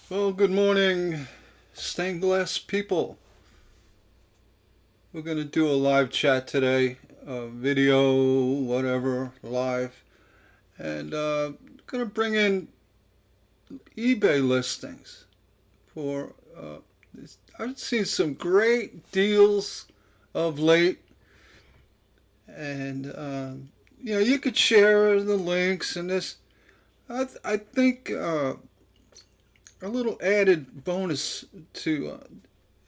Well, good morning, stained glass people. We're going to do a live chat today, video, whatever, live. And going to bring in eBay listings for, I've seen some great deals of late. And, you could share the links and this. I think a little added bonus to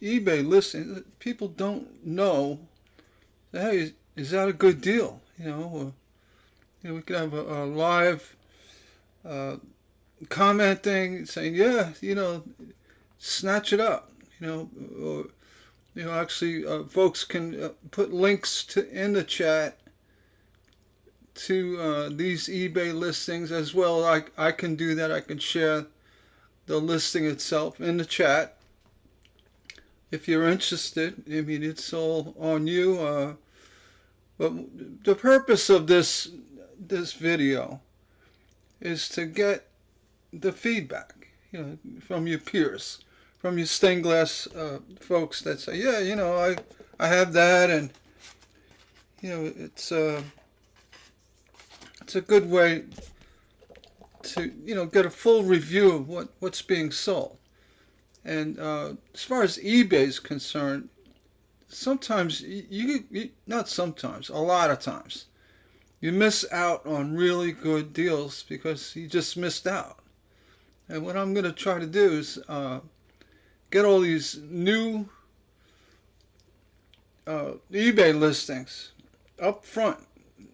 eBay listings, people don't know, hey, is that a good deal? We could have a live uh, commenting saying, yeah, snatch it up. Or, actually, folks can put links in the chat to these eBay listings as well. I can do that. I can share the listing itself in the chat if you're interested. I mean, it's all on you. But the purpose of this video is to get the feedback, from your peers, from your stained glass folks that say, yeah, I have that, and it's a good way to get a full review of what's being sold. And as far as eBay is concerned, sometimes not sometimes, a lot of times, you miss out on really good deals because you just missed out. And what I'm going to try to do is get all these new eBay listings up front.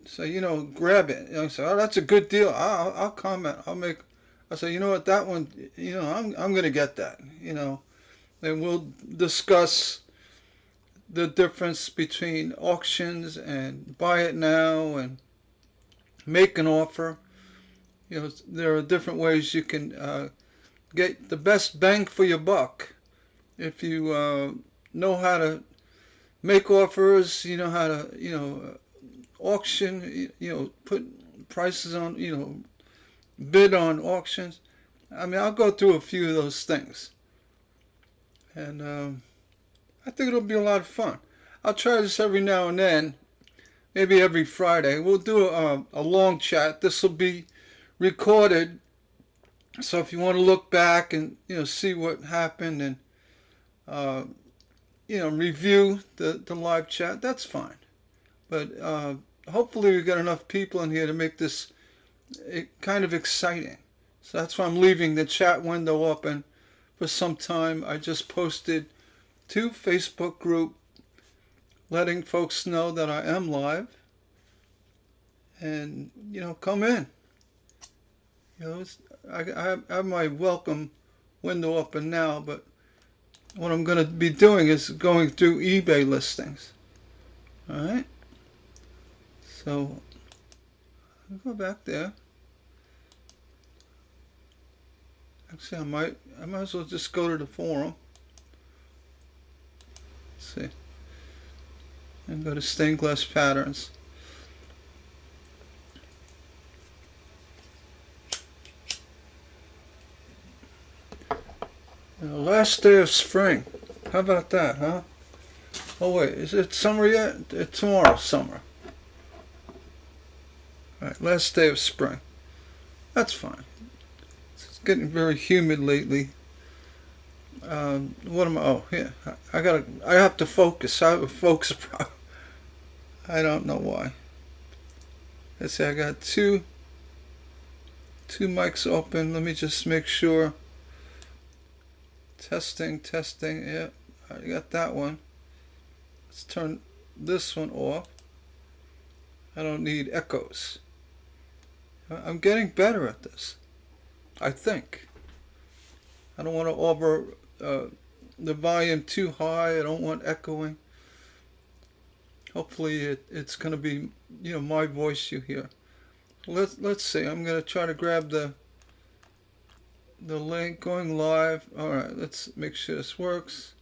So, grab it. Say, oh, that's a good deal. I'll comment. I'll say, you know what, that one, I'm going to get that, And we'll discuss the difference between auctions and buy it now and make an offer. There are different ways you can get the best bang for your buck if you know how to make offers. You know how to auction. Put prices on. Bid on auctions. I mean, I'll go through a few of those things, and I think it'll be a lot of fun. I'll try this every now and then, maybe every Friday. We'll do a long chat. This will be recorded, so if you want to look back and see what happened and review the live chat, that's fine. But hopefully we got enough people in here to make this kind of exciting. So that's why I'm leaving the chat window open for some time. I just posted to Facebook group letting folks know that I am live, and come in. I have my welcome window open now, but what I'm going to be doing is going through eBay listings. All right. So I'll go back there. Actually, I might as well just go to the forum. Let's see. And go to stained glass patterns. Last day of spring. How about that, huh? Oh wait, is it summer yet? Tomorrow's summer. Alright, last day of spring. That's fine. It's getting very humid lately. What am I? Oh, yeah. I have to focus. I have a focus problem. I don't know why. Let's see, I got two mics open. Let me just make sure. Testing. Yeah, I got that one. Let's turn this one off. I don't need echoes. I'm getting better at this, I think. I don't want to over the volume too high. I don't want echoing. Hopefully it's going to be my voice you hear. Let's see. I'm going to try to grab the link going live. All right, let's make sure this works.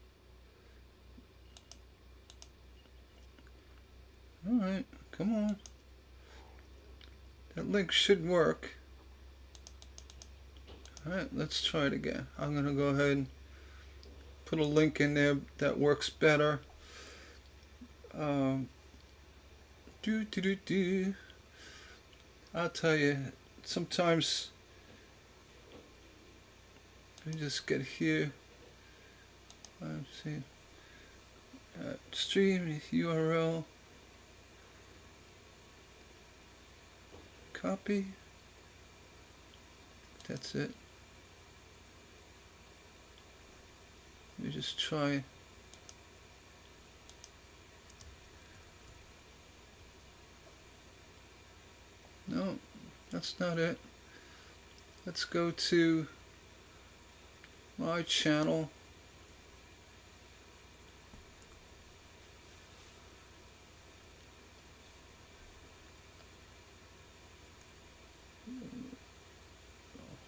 All right, come on. That link should work. Alright, let's try it again. I'm going to go ahead and put a link in there that works better. Um, I'll tell you, sometimes let me just get here. Let's see. Stream URL. Copy. That's it. Let me just try. No, that's not it. Let's go to my channel.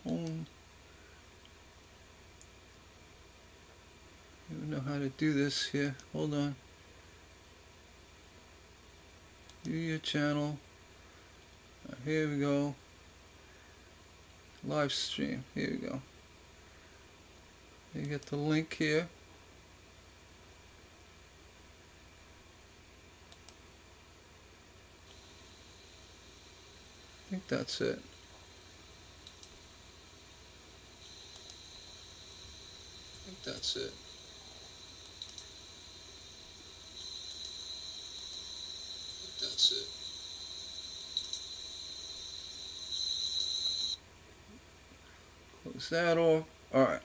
Home. I don't know how to do this here. Hold on. View your channel. Here we go. Live stream. Here we go. You get the link here. I think that's it. That's it. That's it. Close that off. Alright.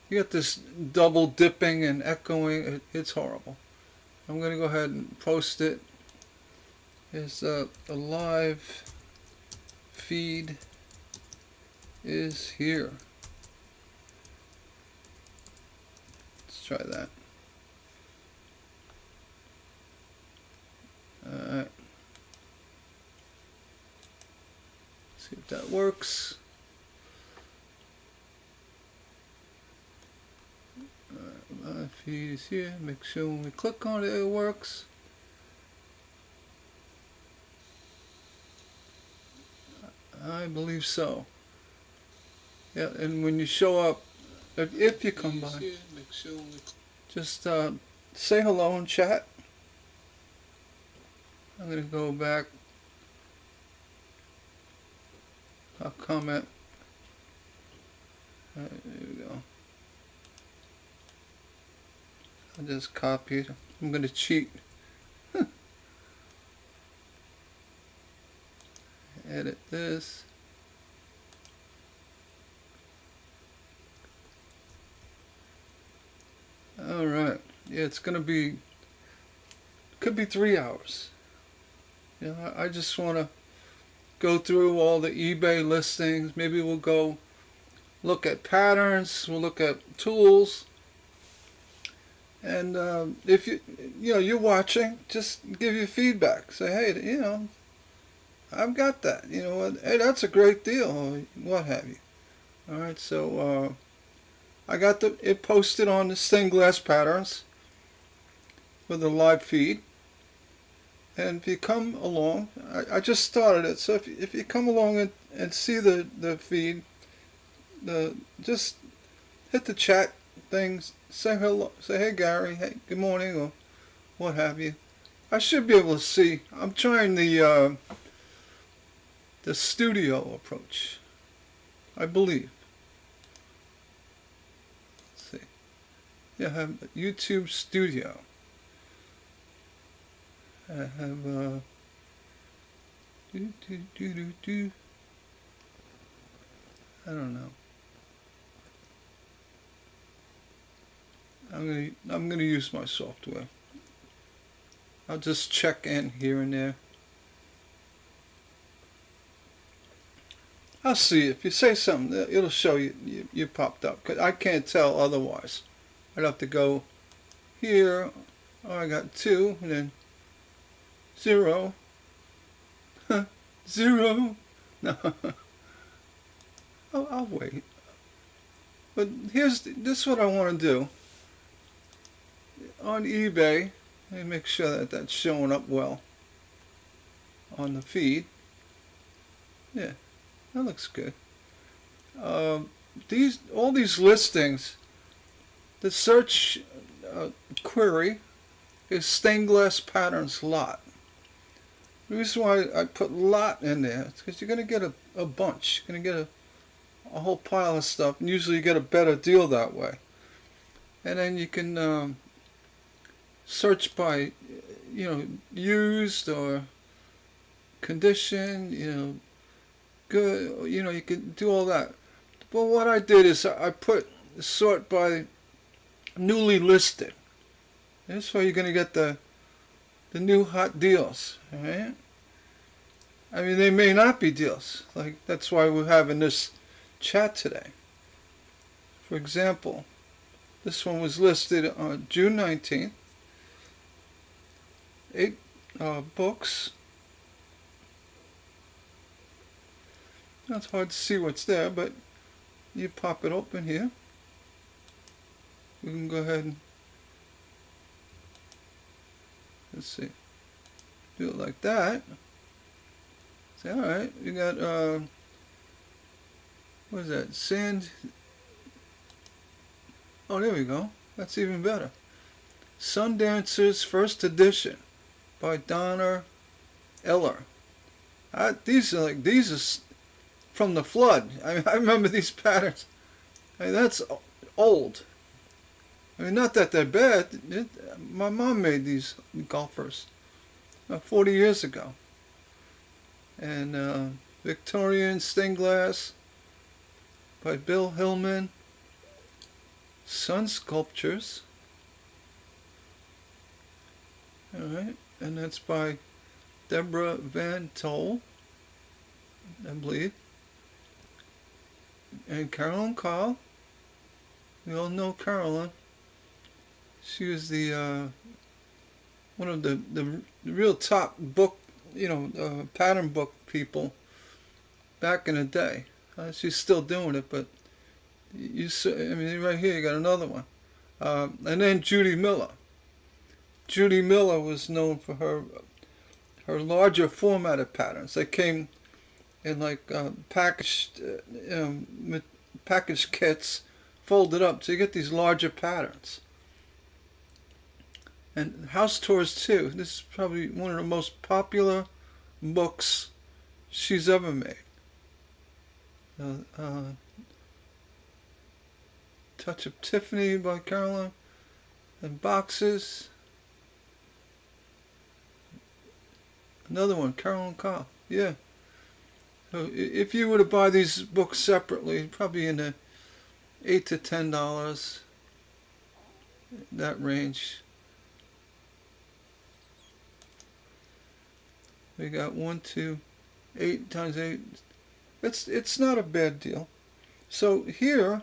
You got this double dipping and echoing. It's horrible. I'm going to go ahead and post it. Is the live feed is here. Let's try that. Alright. See if that works. Live feed is here. Make sure when we click on it, it works. I believe so. Yeah, and when you show up, if you come by, just say hello and chat. I'm going to go back. I'll comment. There we go. I just copied. I'm going to cheat. Edit this. Alright. Yeah, it's going to be, could be 3 hours. You know, I just want to go through all the eBay listings. Maybe we'll go look at patterns. We'll look at tools. And if you're watching, just give your feedback. Say, hey, I've got that. You know what? Hey, that's a great deal. Or what have you? All right. So I got it posted on the stained glass patterns with a live feed. And if you come along, I just started it. So if you come along and see the feed, just hit the chat things. Say hello. Say, hey Gary. Hey, good morning, or what have you. I should be able to see. I'm trying the studio approach, I believe. Let's see. Yeah, I have YouTube Studio. I have I don't know. I'm gonna use my software. I'll just check in here and there. I'll see if you say something. It'll show you popped up. 'Cause I can't tell otherwise. I'd have to go here. Oh, I got 2 and then 0. 0. No. I'll wait. But this is what I want to do. On eBay, let me make sure that that's showing up well on the feed. Yeah, that looks good. All these listings, the search query is stained glass patterns lot. The reason why I put lot in there is because you're going to get a bunch. You're going to get a whole pile of stuff, and usually you get a better deal that way. And then you can search by, used or condition, good, you can do all that. But what I did is I put sort by newly listed. That's why you're going to get the new hot deals, alright? I mean, they may not be deals. Like, that's why we're having this chat today. For example, this one was listed on June 19th. 8 books. It's hard to see what's there, but you pop it open here. We can go ahead and, let's see, do it like that. Say, alright, you got, what is that, Sand, oh, there we go, that's even better. Sundancers First Edition by Donna Eller. These are from the flood. I remember these patterns. That's old. Not that they're bad. My mom made these golfers 40 years ago. And Victorian Stained Glass by Bill Hillman. Sun Sculptures. Alright, and that's by Deborah Van Tol, I believe. And Carolyn Kahl. We all know Carolyn. She was the one of the real top book, pattern book people back in the day. She's still doing it, but right here you got another one. And then Judy Miller. Judy Miller was known for her larger formatted patterns. They came in like packaged kits, folded up, so you get these larger patterns. And House Tours too. This is probably one of the most popular books she's ever made. Touch of Tiffany by Carolyn, and Boxes. Another one, Carolyn Kahl. Yeah. So if you were to buy these books separately, probably in the $8 to $10, that range. We got 1, 2, 8 times 8. It's not a bad deal. So here,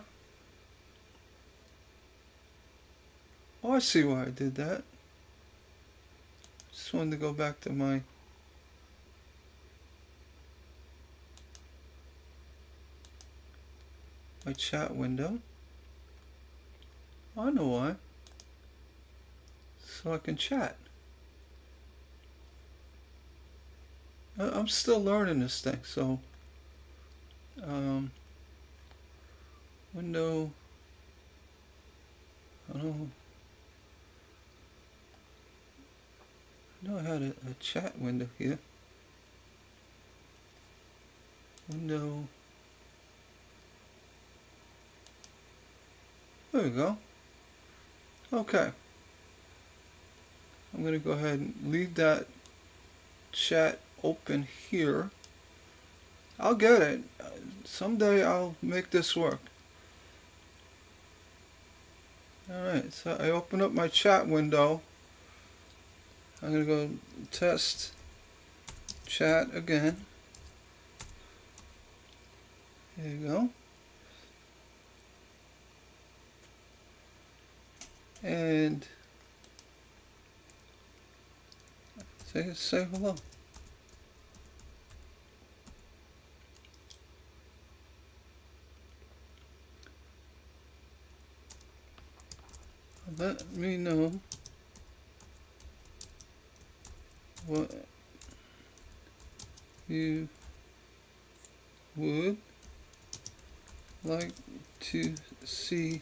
I see why I did that. Just wanted to go back to my chat window. I know why. So I can chat. I'm still learning this thing, so window, I know I had a chat window here. Window. There we go. Okay. I'm going to go ahead and leave that chat open here. I'll get it. Someday I'll make this work. Alright, so I open up my chat window. I'm going to go test chat again. There you go. And say hello. Let me know what you would like to see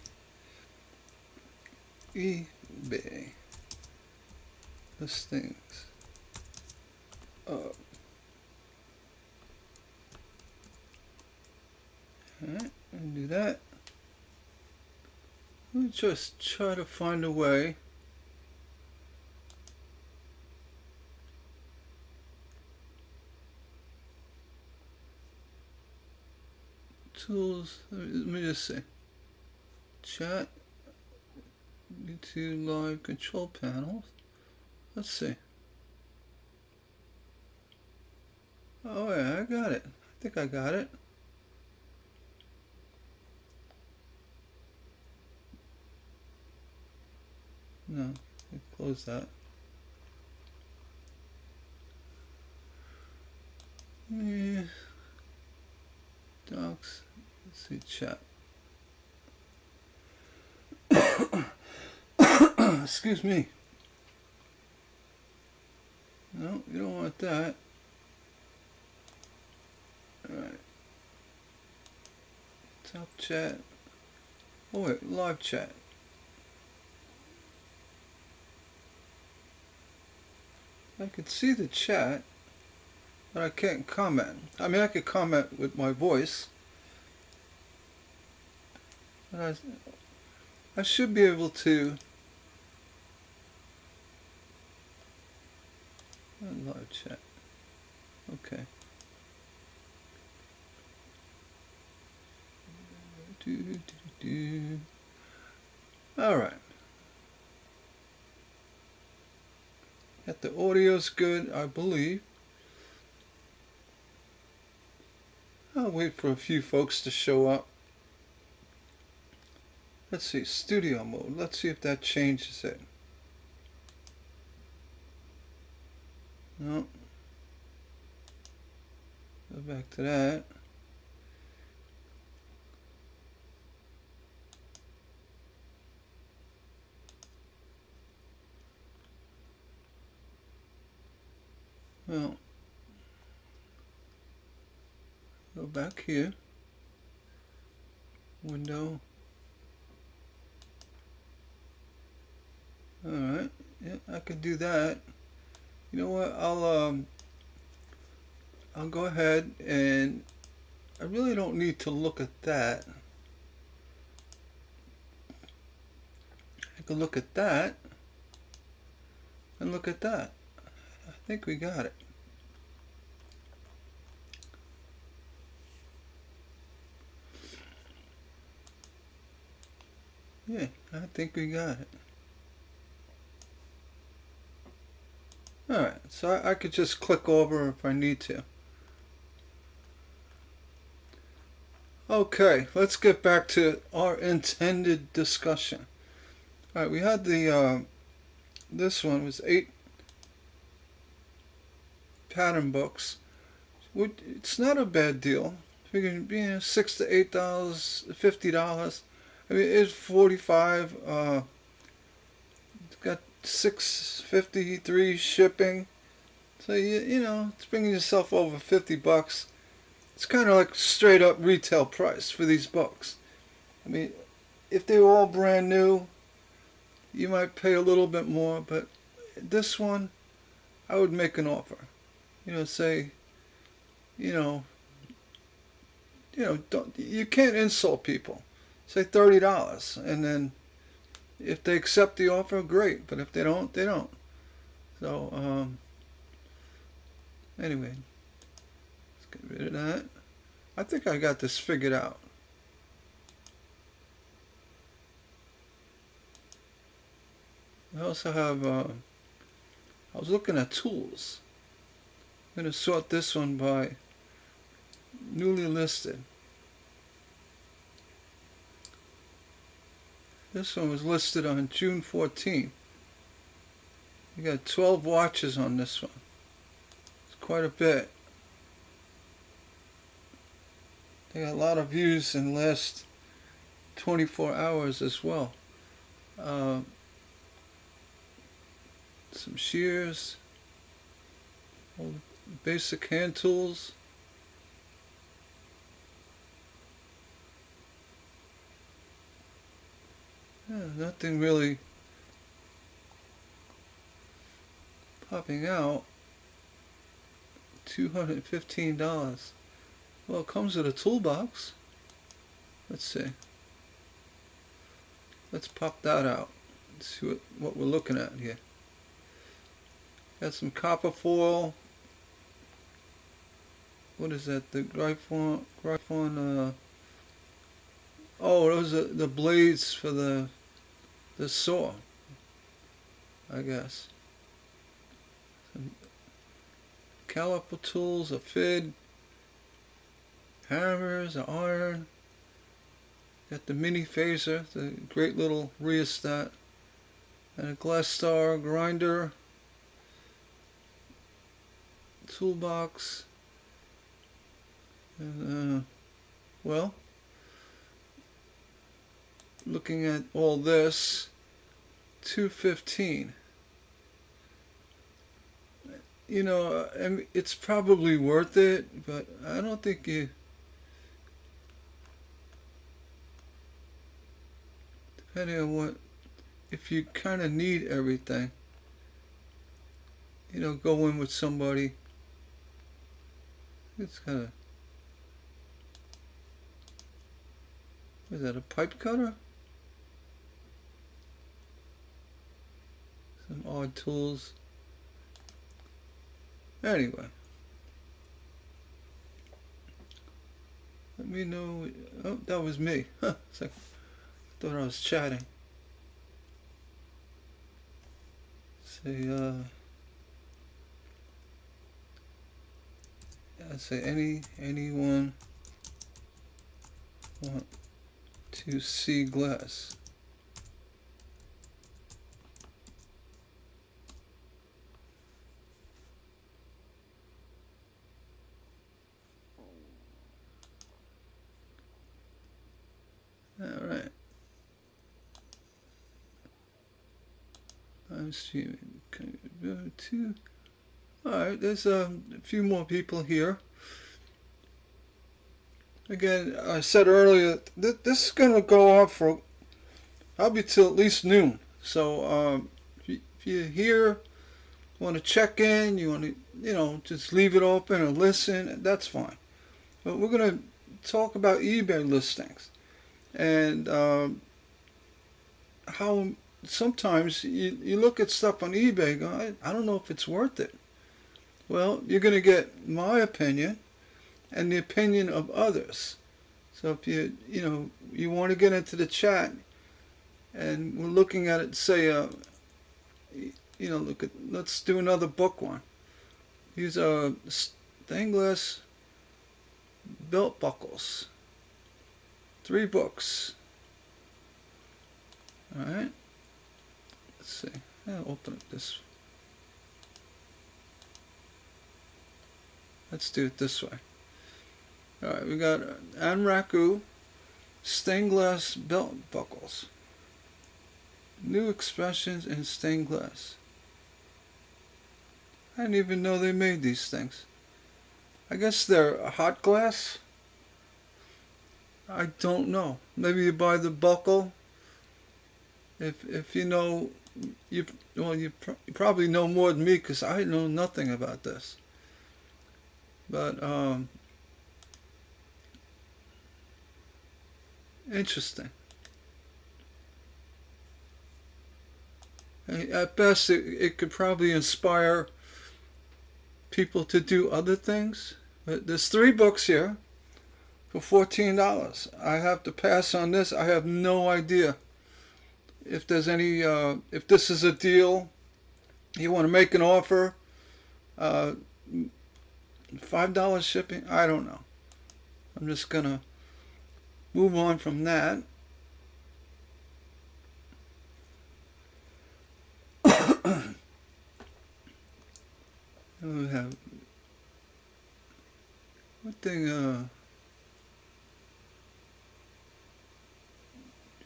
eBay listings up. Alright, and do that. Let me just try to find a way tools. Let me just see. Chat, YouTube live control panels. Let's see. Oh yeah, I got it. I think I got it. No, close that. Yeah. Docs. Let's see, chat. Excuse me. No, you don't want that. Alright. Top chat. Oh wait, live chat. I can see the chat, but I can't comment. I mean, I could comment with my voice. But I should be able to. Live chat. Okay. All right. That the audio's good, I believe. I'll wait for a few folks to show up. Let's see, studio mode. Let's see if that changes it. No. Go back to that. Well, go back here. Window. All right. Yeah, I could do that. You know what? I'll go ahead, and I really don't need to look at that. I could look at that and look at that. I think we got it. Yeah, I think we got it. Alright, so I could just click over if I need to. Okay, let's get back to our intended discussion. Alright, we had the, this one was 8 pattern books. It's not a bad deal. Figuring, $6 to $8, $50. I mean, it's 45. It's got $6.53 shipping. So you know, it's bringing yourself over $50. It's kind of like straight up retail price for these books. I mean, if they were all brand new, you might pay a little bit more, but this one, I would make an offer. You know, say, don't, you can't insult people. Say $30, and then if they accept the offer, great. But if they don't, they don't. So anyway, let's get rid of that. I think I got this figured out. I also have. I was looking at tools. I'm going to sort this one by newly listed. This one was listed on June 14th. You got 12 watches on this one. It's quite a bit. They got a lot of views in the last 24 hours as well. Some shears, all basic hand tools. nothing really popping out. $215. Well, it comes with a toolbox. Let's see. Let's pop that out. Let's see what we're looking at here. Got some copper foil. What is that? The Gryphon. Oh, those are the blades for the saw, I guess. Some caliper tools, a fid, hammers, an iron. Got the mini phaser, the great little rheostat, and a glass star grinder, toolbox, and well, looking at all this, $215. You know, I mean, it's probably worth it, but I don't think you. Depending on what, if you kind of need everything, you know, go in with somebody. It's kind of. Is that a pipe cutter? Some odd tools. Anyway, let me know. Oh, that was me. Huh, it's like, I thought I was chatting. Say, I say anyone want to see glass? All right. I'm streaming. Can I go to? All right. There's a few more people here. Again, I said earlier, this is gonna go off for probably till at least noon. So if you're here, want to check in, you want to, you know, just leave it open or listen. That's fine. But we're gonna talk about eBay listings. And how sometimes you look at stuff on eBay and go, I don't know if it's worth it. Well, you're going to get my opinion and the opinion of others. So if you want to get into the chat and we're looking at it, say, let's do another book one. These are stained glass belt buckles. 3 books. Alright. Let's see. I'll open it this. Let's do it this way. Alright, we got Anraku stained glass belt buckles. New expressions in stained glass. I didn't even know they made these things. I guess they're hot glass. I don't know. Maybe you buy the buckle. If you know, you probably know more than me because I know nothing about this. But interesting. At best, it could probably inspire people to do other things. But there's 3 books here for $14. I have to pass on this. I have no idea if there's any, if this is a deal. You want to make an offer, $5 shipping. I don't know. I'm just gonna move on from that. We have what thing?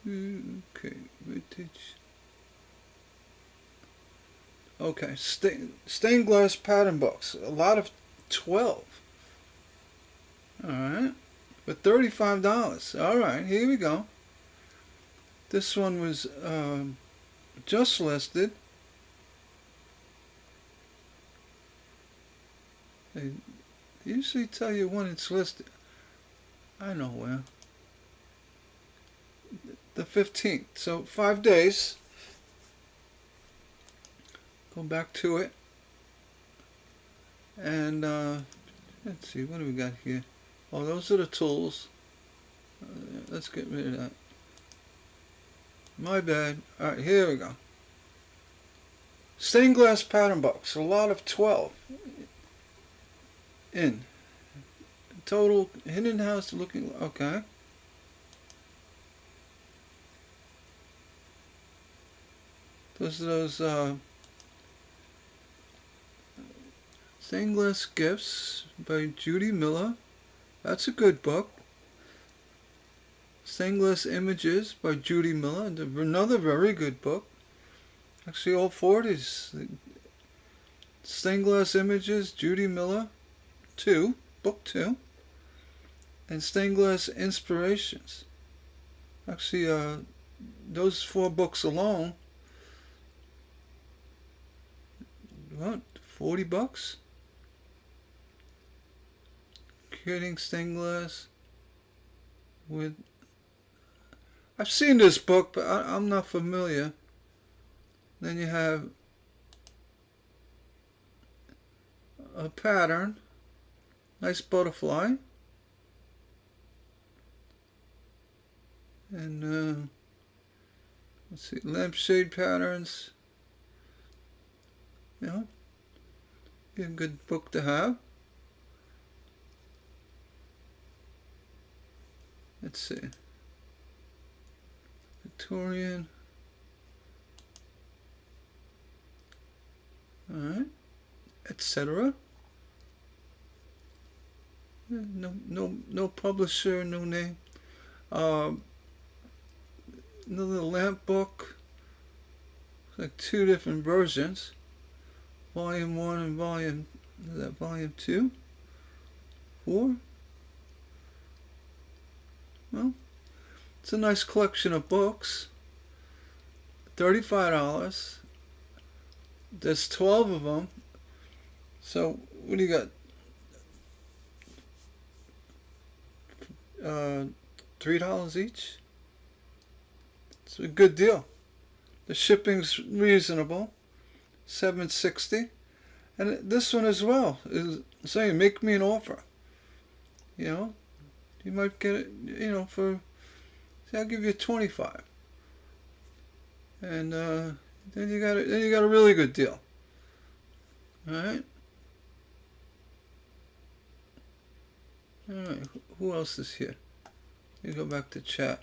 Okay, vintage. Okay, stained glass pattern books. A lot of 12. All right, for $35. All right, here we go. This one was just listed. They usually tell you when it's listed. I know where. The 15th. So 5 days. Go back to it. And let's see, what do we got here? Oh, those are the tools. Let's get rid of that. My bad. Alright, here we go. Stained glass pattern box. A lot of 12. In. Total hidden house looking. Okay. Those Stained Glass Gifts by Judy Miller. That's a good book. Stained Glass Images by Judy Miller. Another very good book. Actually, all 40s. Stained Glass Images, Judy Miller, 2, book 2. And Stained Glass Inspirations. Actually, those 4 books alone, what, $40? Creating Stained Glass with... I've seen this book, but I'm not familiar. Then you have a pattern. Nice butterfly. And let's see, lampshade patterns. You know, be a good book to have. Let's see, Victorian. All right, etc. No publisher, no name. Another lamp book, like 2 different versions, volume 1 and volume 2, 4. Well, it's a nice collection of books. $35. There's 12 of them. So what do you got? $3 each. It's a good deal. The shipping's reasonable, $7.60, and this one as well is saying, make me an offer. You know, you might get it. You know, for say I'll give you 25, and then you got it. Then you got a really good deal. All right. All right. Who else is here? You go back to chat.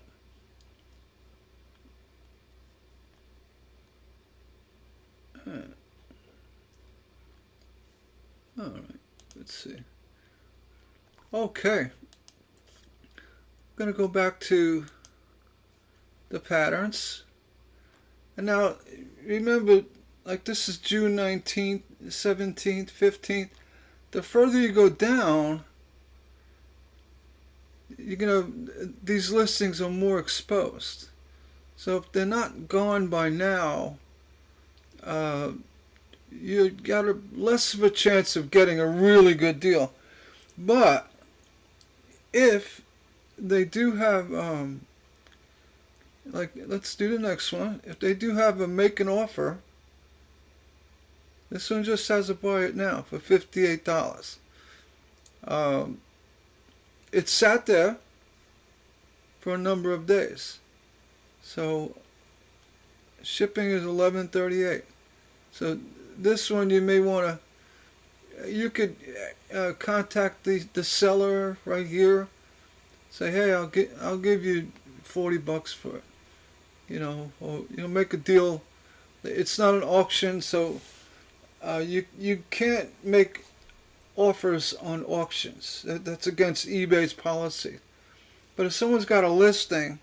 All right, let's see. Okay, I'm gonna go back to the patterns, and now remember, like this is June 19th, 17th, 15th. The further you go down, you're gonna, these listings are more exposed. So if they're not gone by now, you got less of a chance of getting a really good deal. But if they do have, like, let's do the next one. If they do have a make an offer, this one just has a buy it now for $58. It sat there for a number of days. So shipping is $11.38. So this one you may want to, you could contact the seller right here. Say, hey, I'll give you $40 for it. You know, or make a deal. It's not an auction, so you can't make offers on auctions. That's against eBay's policy. But if someone's got a listing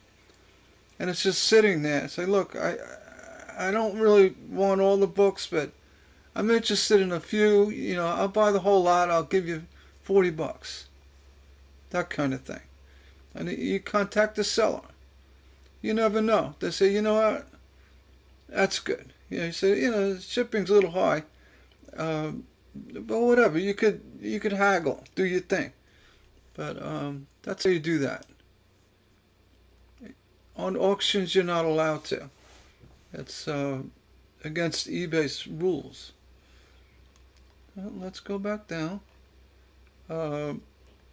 and it's just sitting there, say, look, I don't really want all the books, but I'm interested in a few. You know, I'll buy the whole lot. I'll give you $40. That kind of thing. And you contact the seller. You never know. They say, you know what, that's good. You say, shipping's a little high, but whatever. You could haggle, do your thing. But that's how you do that. On auctions, you're not allowed to. It's against eBay's rules. Well, let's go back down.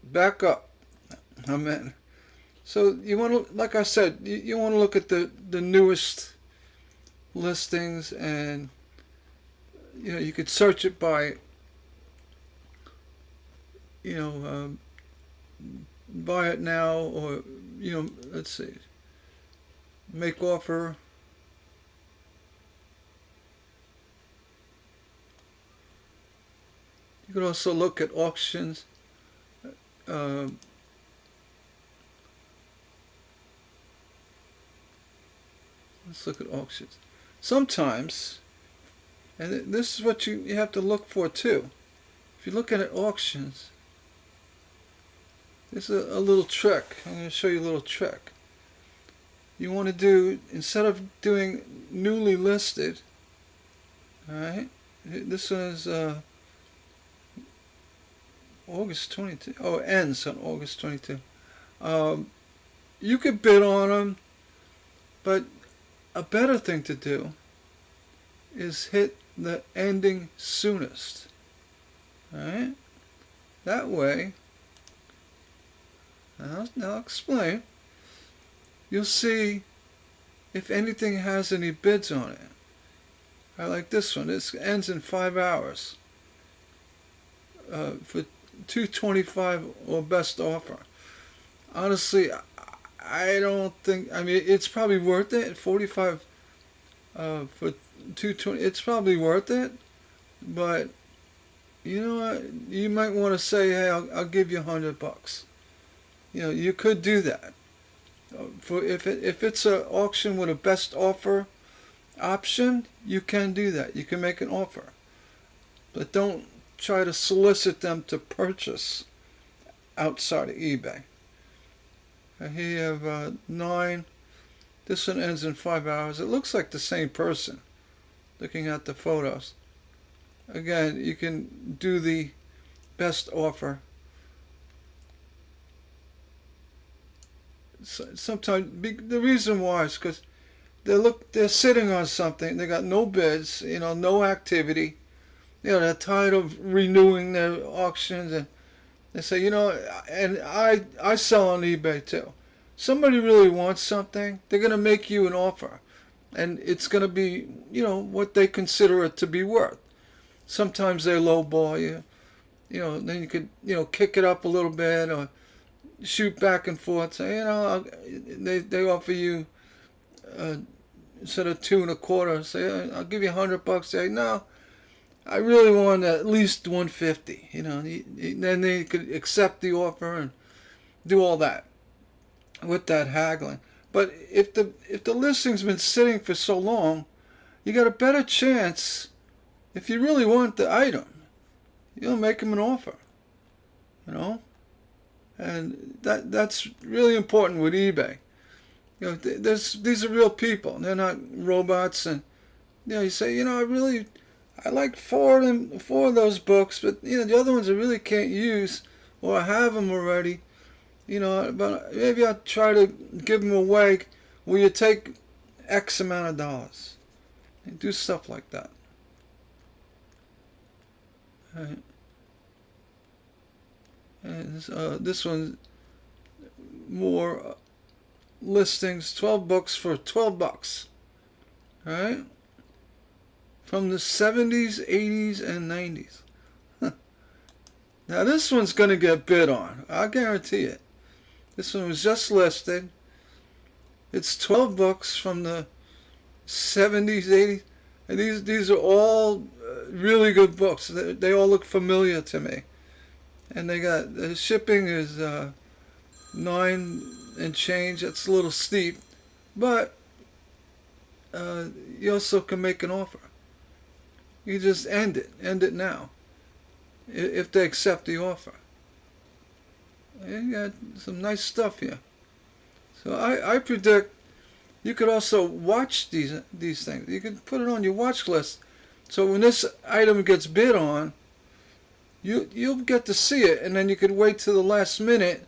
Back up. Amen. So you want to, like I said, you want to look at the newest listings, and you could search it by buy it now, or let's see, make offer. You could also look at auctions. Let's look at auctions. Sometimes, and this is what you have to look for too. If you're looking at auctions, there's a little trick. I'm going to show you a little trick. You want to do, instead of doing newly listed, alright, this is August 22. Oh, it ends on August 22. You could bid on them, but a better thing to do is hit the ending soonest. Alright? That way, now I'll explain. You'll see if anything has any bids on it. I like this one. This ends in 5 hours. For $225 or best offer. Honestly, I don't think. I mean, it's probably worth it. 45 for 220. It's probably worth it. But you know what? You might want to say, hey, I'll give you $100. You could do that. For if it's an auction with a best offer option, you can do that. You can make an offer, but don't try to solicit them to purchase outside of eBay. Here you have 9. This one ends in 5 hours. It looks like the same person looking at the photos. Again, you can do the best offer. Sometimes the reason why is because they're sitting on something. They got no bids, no activity. They're tired of renewing their auctions, and they say, and I sell on eBay too. Somebody really wants something, they're going to make you an offer, and it's going to be, what they consider it to be worth. Sometimes they lowball you, then you could, kick it up a little bit, or shoot back and forth. Say, they offer you instead of 2 1/4. Say, I'll give you $100. Say, no, I really want at least 150. Then they could accept the offer and do all that with that haggling. But if the listing's been sitting for so long, you got a better chance. If you really want the item, you'll make them an offer. And that's really important with eBay. These are real people. They're not robots. And you say, I like four of those books, but the other ones I really can't use, or I have them already. But maybe I'll try to give them away. Will you take X amount of dollars? And do stuff like that. All right. And this one, more listings. 12 books for $12. All right. From the 70s, 80s, and 90s. Now this one's going to get bid on. I guarantee it. This one was just listed. It's 12 books from the 70s, 80s. And these are all really good books. They all look familiar to me. And the shipping is 9 and change. That's a little steep. But you also can make an offer. You just end it now, if they accept the offer. You got some nice stuff here. So I predict You could also watch these things. You could put it on your watch list. So when this item gets bid on, you'll get to see it, and then you could wait till the last minute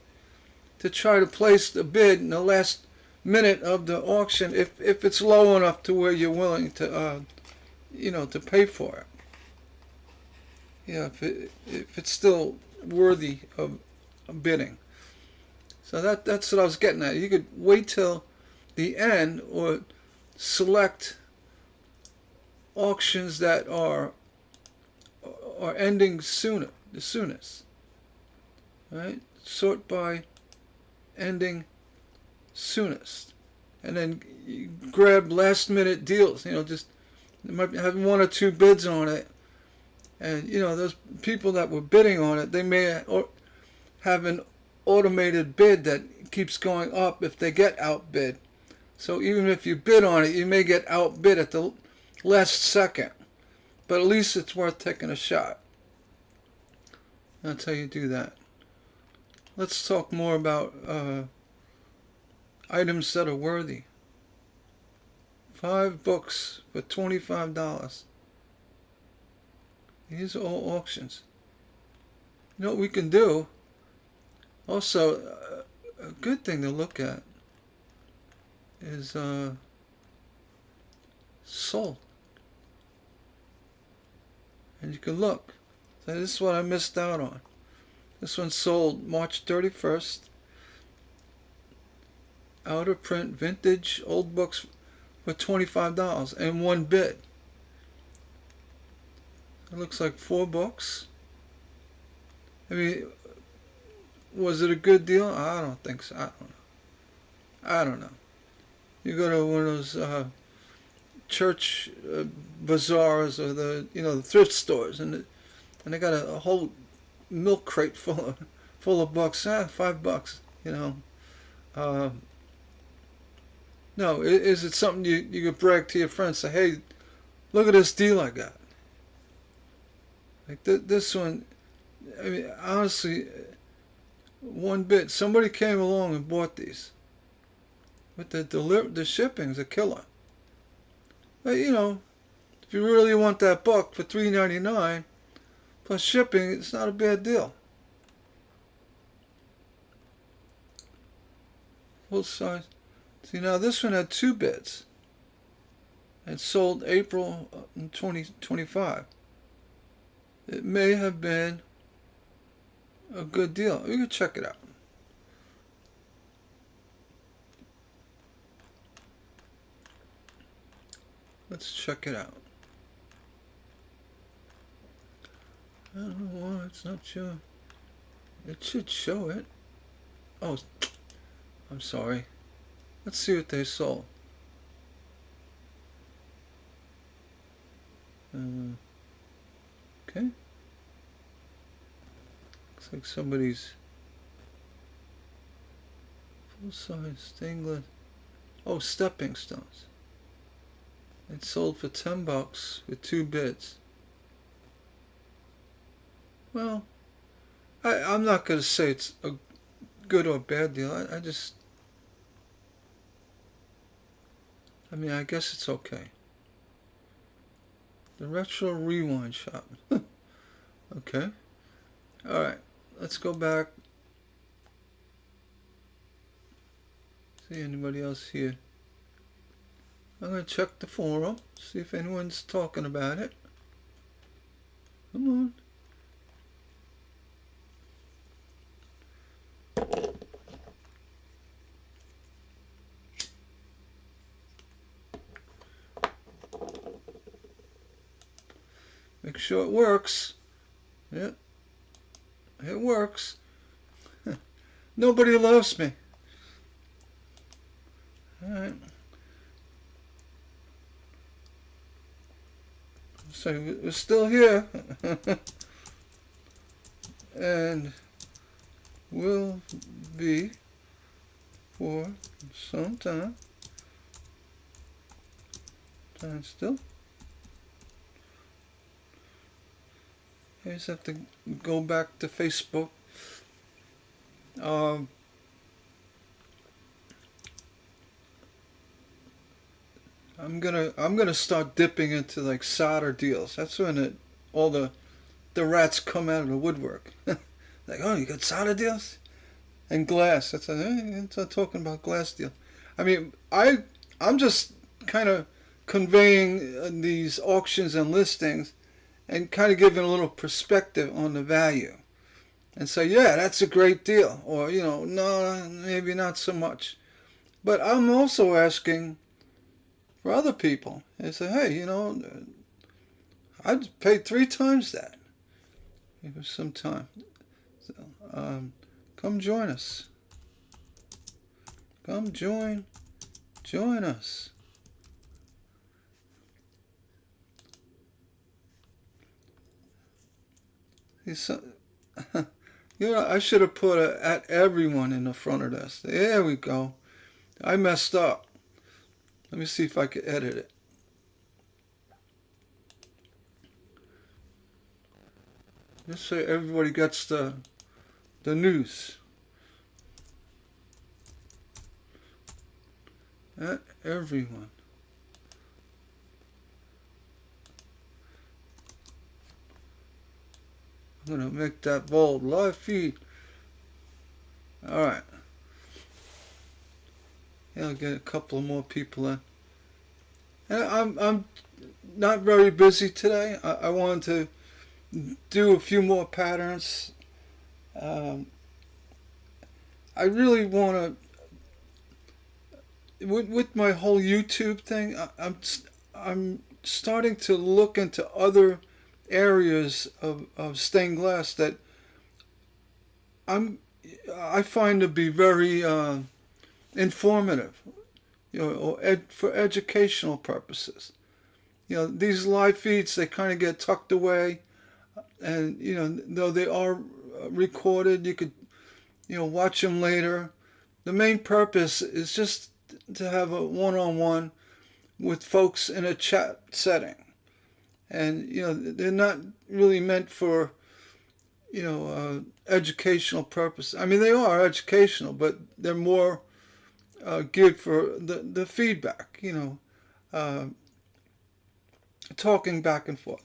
to try to place the bid in the last minute of the auction if it's low enough to where you're willing to to pay for it. Yeah, if it's still worthy of bidding. So that's what I was getting at. You could wait till the end or select auctions that are ending sooner, the soonest. Right? Sort by ending soonest, and then you grab last minute deals. Just you might have one or two bids on it, and those people that were bidding on it, they may have an automated bid that keeps going up if they get outbid. So even if you bid on it, you may get outbid at the last second, but at least it's worth taking a shot. That's how you do that. Let's talk more about items that are worthy. 5 books for $25. These are all auctions. You know what we can do? Also, a good thing to look at is sold. And you can look. So this is what I missed out on. This one sold March 31st. Out of print, vintage, old books for $25 and one bid. It looks like 4 books. I mean, was it a good deal? I don't think so. I don't know. You go to one of those church bazaars or the thrift stores, and they got a whole milk crate full of books. $5. No, is it something you could brag to your friends? Say, hey, look at this deal I got. Like this one. I mean, honestly, one bit. Somebody came along and bought these. But the shipping's a killer. But if you really want that book for $3.99 plus shipping, it's not a bad deal. Full size. See, now this one had 2 bids. It sold April 2025. It may have been a good deal. You can check it out. Let's check it out. I don't know why it's not showing. It should show it. Oh, I'm sorry. Let's see what they sold. Okay. Looks like somebody's full-size stainless. Oh, stepping stones. It sold for $10 with 2 bids. Well, I'm not going to say it's a good or bad deal. I guess it's okay. The Retro Rewind Shop. Okay. Alright, let's go back. See anybody else here? I'm going to check the forum, see if anyone's talking about it. Come on. Make sure it works. Yep. It works. Nobody loves me. Alright. So we're still here. And will be for some time. Time still. I just have to go back to Facebook. I'm gonna start dipping into like solder deals. That's when all the rats come out of the woodwork. Like, oh, you got solder deals and glass. It's talking about glass deal. I mean, I'm just kind of conveying these auctions and listings and kind of giving a little perspective on the value. And say, yeah, that's a great deal. Or, no, maybe not so much. But I'm also asking for other people. And say, hey, I'd pay 3 times that. Give us some time. So, come join us. Come join us. I should have put at everyone in the front of this. There we go. I messed up. Let me see if I can edit it. Just so everybody gets the news. At everyone. I'm going to make that bold. Live feed. Alright. Yeah, I'll get a couple more people in. And I'm not very busy today. I wanted to do a few more patterns. I really want to, with my whole YouTube thing, I'm starting to look into other areas of stained glass that I find to be very informative, or for educational purposes. These live feeds, they kind of get tucked away, and though they are recorded, you could watch them later. The main purpose is just to have a one-on-one with folks in a chat setting. And they're not really meant for educational purpose. I mean, they are educational, but they're more geared for the feedback. Talking back and forth.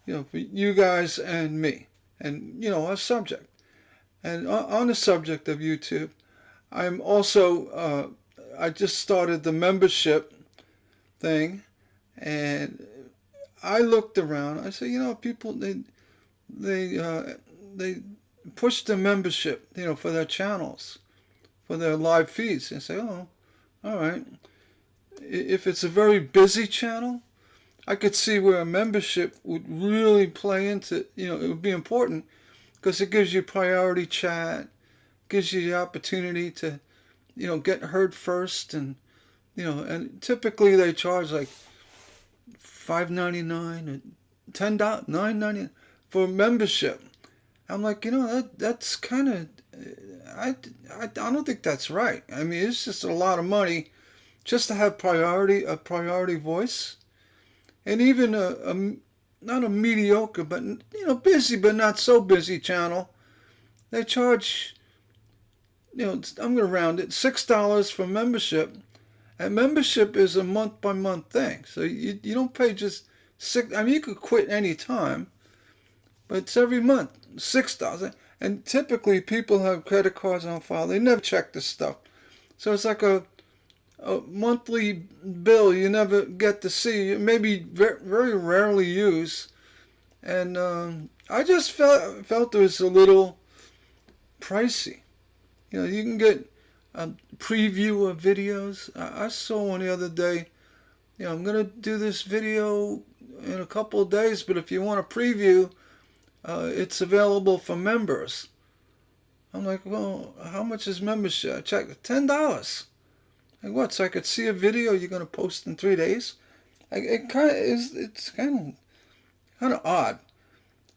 For you guys and me, and our subject. And on the subject of YouTube, I'm also I just started the membership thing, and I looked around. I said, people they push the membership, for their channels, for their live feeds, and say, oh, all right. If it's a very busy channel, I could see where a membership would really play into. It would be important because it gives you priority chat, gives you the opportunity to, get heard first, and and typically they charge like $5.99 or $10, $9.99 for membership. I'm like, that's kind of, I don't think that's right. I mean, it's just a lot of money just to have a priority voice, and even not a mediocre, but busy but not so busy channel. They charge, I'm going to round it, $6 for membership. And membership is a month-by-month thing. So you don't pay just $6. I mean, you could quit any time, but it's every month, $6. And typically people have credit cards on file. They never check this stuff. So it's like a monthly bill you never get to see. Maybe very, very rarely use. And I just felt it was a little pricey. You can get a preview of videos. I saw one the other day. I'm going to do this video in a couple of days, but if you want a preview, it's available for members. I'm like, well, how much is membership? I checked, $10. Like what? So I could see a video you're going to post in 3 days? It kind of is. It's kind of odd.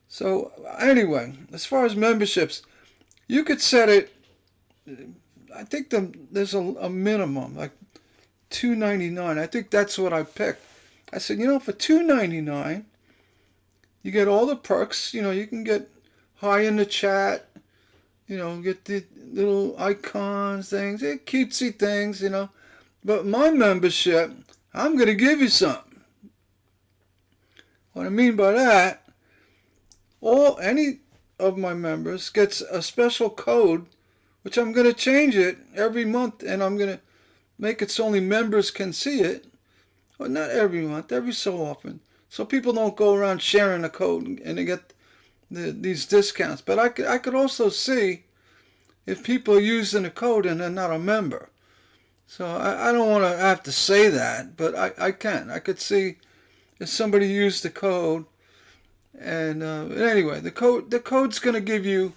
So anyway, as far as memberships, you could set it. I think there's a minimum, like $2.99. I think that's what I picked. I said, for $2.99, you get all the perks. You can get high in the chat. Get the little icons, things, cutesy things. But my membership, I'm going to give you something. What I mean by that, any of my members gets a special code, which I'm going to change it every month, and I'm going to make it so only members can see it. Well, not every month, every so often. So people don't go around sharing the code and they get these discounts. But I could also see if people are using the code and they're not a member. So I don't want to have to say that, but I can. I could see if somebody used the code. And anyway, the code's going to give you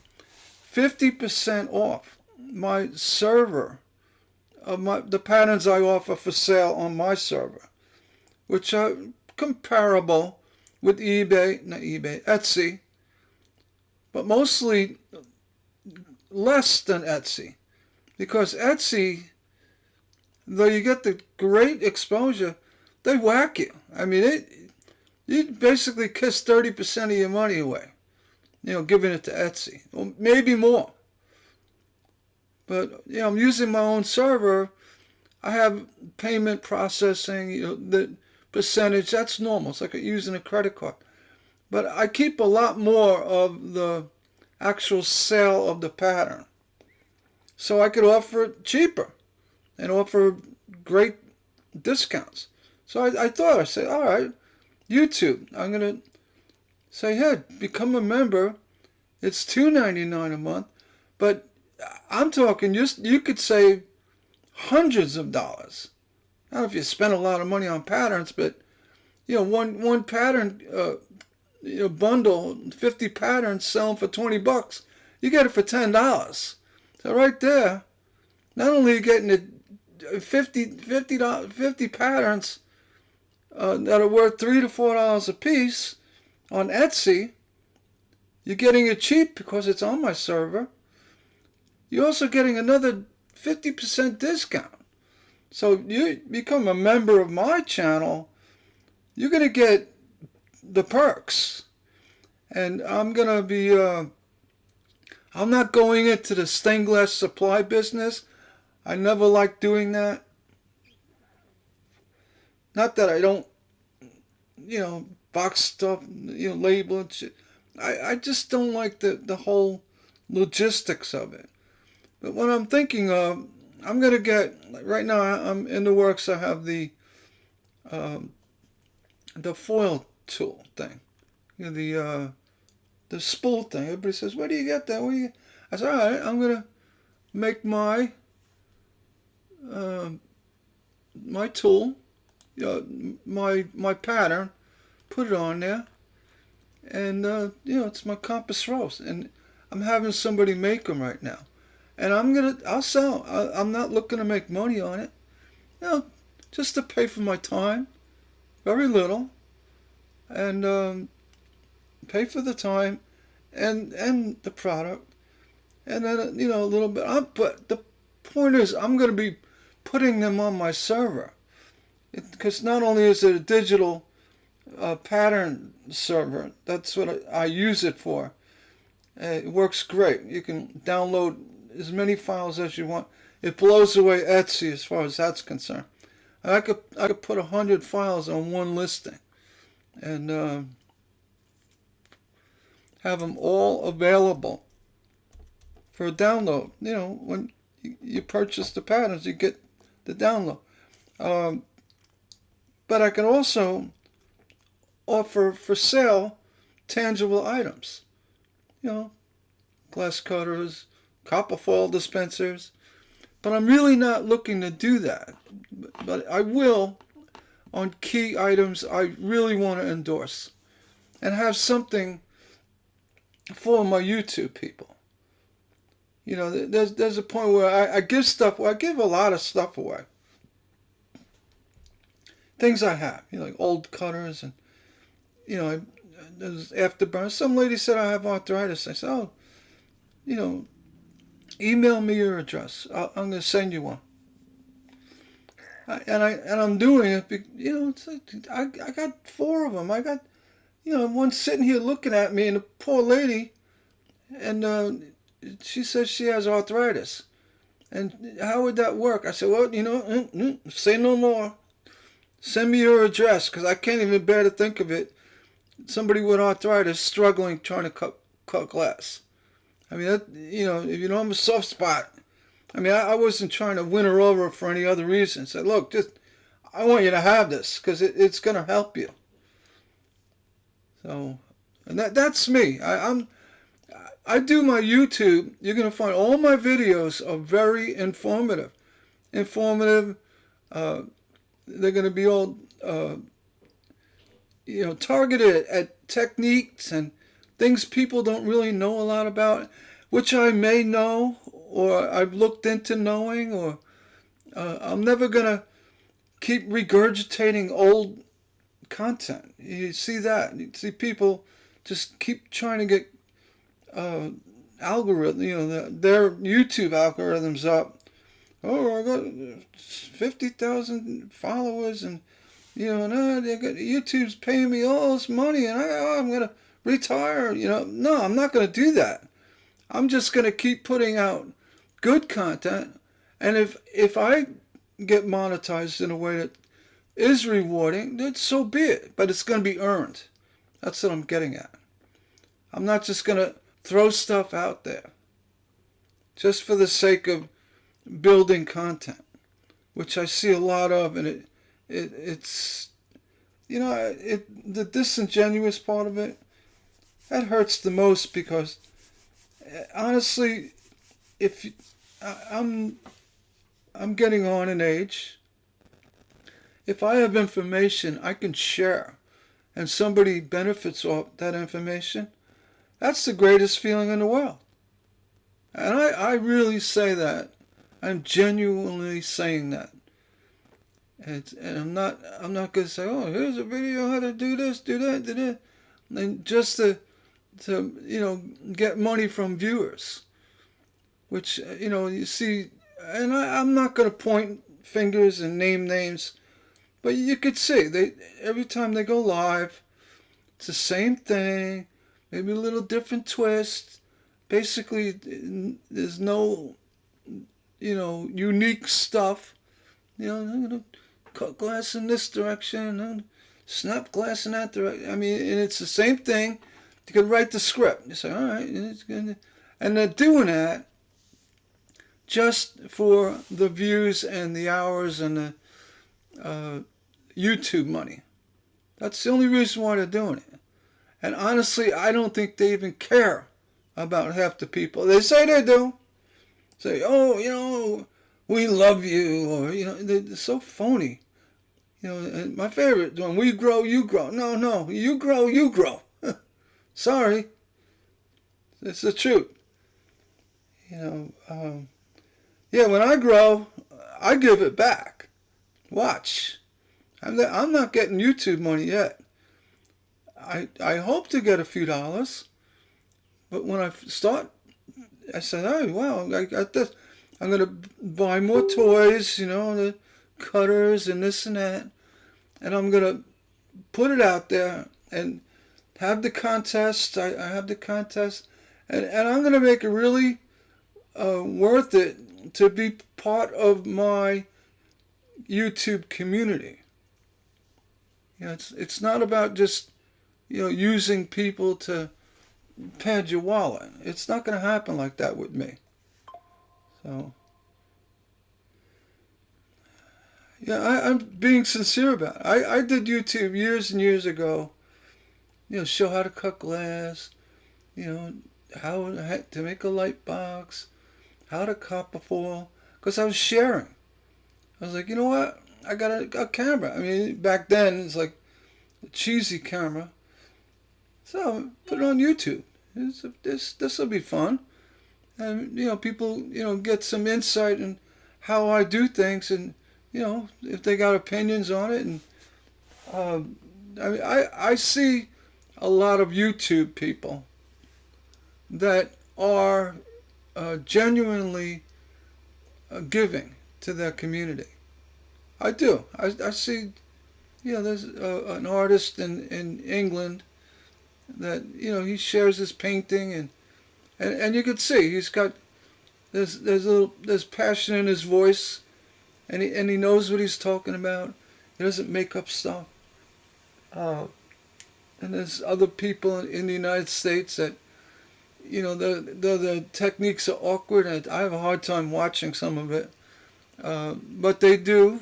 50% off my server of the patterns I offer for sale on my server, which are comparable with Etsy, but mostly less than Etsy, because Etsy, though you get the great exposure, they whack you. I mean, you basically kiss 30% of your money away, giving it to Etsy, or maybe more. But I'm using my own server. I have payment processing, the percentage, that's normal. It's like using a credit card. But I keep a lot more of the actual sale of the pattern. So I could offer it cheaper and offer great discounts. So I thought, I said, all right, YouTube, I'm going to say, hey, become a member. It's $2.99 a month. But I'm talking, you could save hundreds of dollars. I don't know if you spend a lot of money on patterns, but one pattern bundle, 50 patterns, selling for $20. You get it for $10. So right there, not only are you getting it 50 patterns that are worth $3 to $4 a piece on Etsy, you're getting it cheap because it's on my server. You're also getting another 50% discount. So you become a member of my channel, you're going to get the perks. And I'm going to be, I'm not going into the stained glass supply business. I never liked doing that. Not that I don't, box stuff, label and shit. I just don't like the whole logistics of it. But what I'm thinking of, I'm going to get, right now I'm in the works, I have the foil tool thing. The spool thing. Everybody says, where do you get that? Where do you get? I said, all right, I'm going to make my tool, my pattern, put it on there, and it's my compass rose, and I'm having somebody make them right now, and I'll sell. I'm not looking to make money on it, just to pay for my time, very little, and pay for the time, and the product, and then a little bit. But the point is, I'm going to be putting them on my server, because not only is it a digital pattern server, that's what I use it for. It works great. You can download as many files as you want. It blows away Etsy as far as that's concerned. I could put 100 files on one listing, and have them all available for a download. When you purchase the patterns, you get the download. But I can also offer for sale tangible items. Glass cutters, copper foil dispensers. But I'm really not looking to do that. But I will on key items I really want to endorse and have something for my YouTube people. There's a point where I give stuff. I give a lot of stuff away. Things I have, like old cutters, and there's afterburners. Some lady said I have arthritis. I said, email me your address. I'm going to send you one. And I'm doing it. It's like, I got 4 of them. I got, one sitting here looking at me, and the poor lady, and she says she has arthritis. And how would that work? I said, well, say no more. Send me your address, because I can't even bear to think of it. Somebody with arthritis struggling trying to cut glass. I mean, that, if you don't have a soft spot. I mean, I wasn't trying to win her over for any other reason. I said, look, I want you to have this because it's going to help you. So, and that's me. I do my YouTube. You're going to find all my videos are very informative. They're going to be all targeted at techniques and things people don't really know a lot about, which I may know or I've looked into knowing, or I'm never going to keep regurgitating old content. You see that. You see people just keep trying to get their YouTube algorithms up. Oh, I got 50,000 followers, and YouTube's paying me all this money, and I'm gonna retire. No, I'm not gonna do that. I'm just gonna keep putting out good content, and if I get monetized in a way that is rewarding, then so be it. But it's gonna be earned. That's what I'm getting at. I'm not just gonna throw stuff out there just for the sake of building content, which I see a lot of, and it's the disingenuous part of it, that hurts the most, because honestly, if I'm getting on in age, if I have information I can share and somebody benefits off that information, that's the greatest feeling in the world. And I really say that. I'm genuinely saying that. And I'm not going to say, oh, here's a video how to do this, do that, do that, and just to get money from viewers, which you see. And I'm not going to point fingers and name names, but you could see every time they go live, it's the same thing, maybe a little different twist. Basically, there's no unique stuff. I'm gonna cut glass in this direction and snap glass in that direction. I mean, and it's the same thing. You can write the script. You say, all right, and they're doing that just for the views and the hours and the YouTube money. That's the only reason why they're doing it. And honestly, I don't think they even care about half the people. They say they do. Say, oh, we love you, or they're so phony. And my favorite, when we grow, you grow. No, you grow, you grow. Sorry, it's the truth. When I grow, I give it back. Watch, I'm not getting YouTube money yet. I hope to get a few dollars, but when I start, I said, oh, wow, I got this. I'm going to buy more toys, the cutters and this and that. And I'm going to put it out there and have the contest. I have the contest. And I'm going to make it really worth it to be part of my YouTube community. It's not about just, using people to pad your wallet. It's not going to happen like that with me. So, I'm being sincere about it. I did YouTube years and years ago. Show how to cut glass. How to make a light box. How to copper foil. Because I was sharing. I was like, you know what? I got a camera. I mean, back then it's like a cheesy camera. So put it on YouTube. This will be fun, and people get some insight in how I do things, and if they got opinions on it. And I see a lot of YouTube people that are genuinely giving to their community. I do. I see. There's an artist in England that he shares his painting, and you can see he's got there's passion in his voice, and he knows what he's talking about. He doesn't make up stuff. Uh, and there's other people in the United States that, the techniques are awkward, and I have a hard time watching some of it. But they do.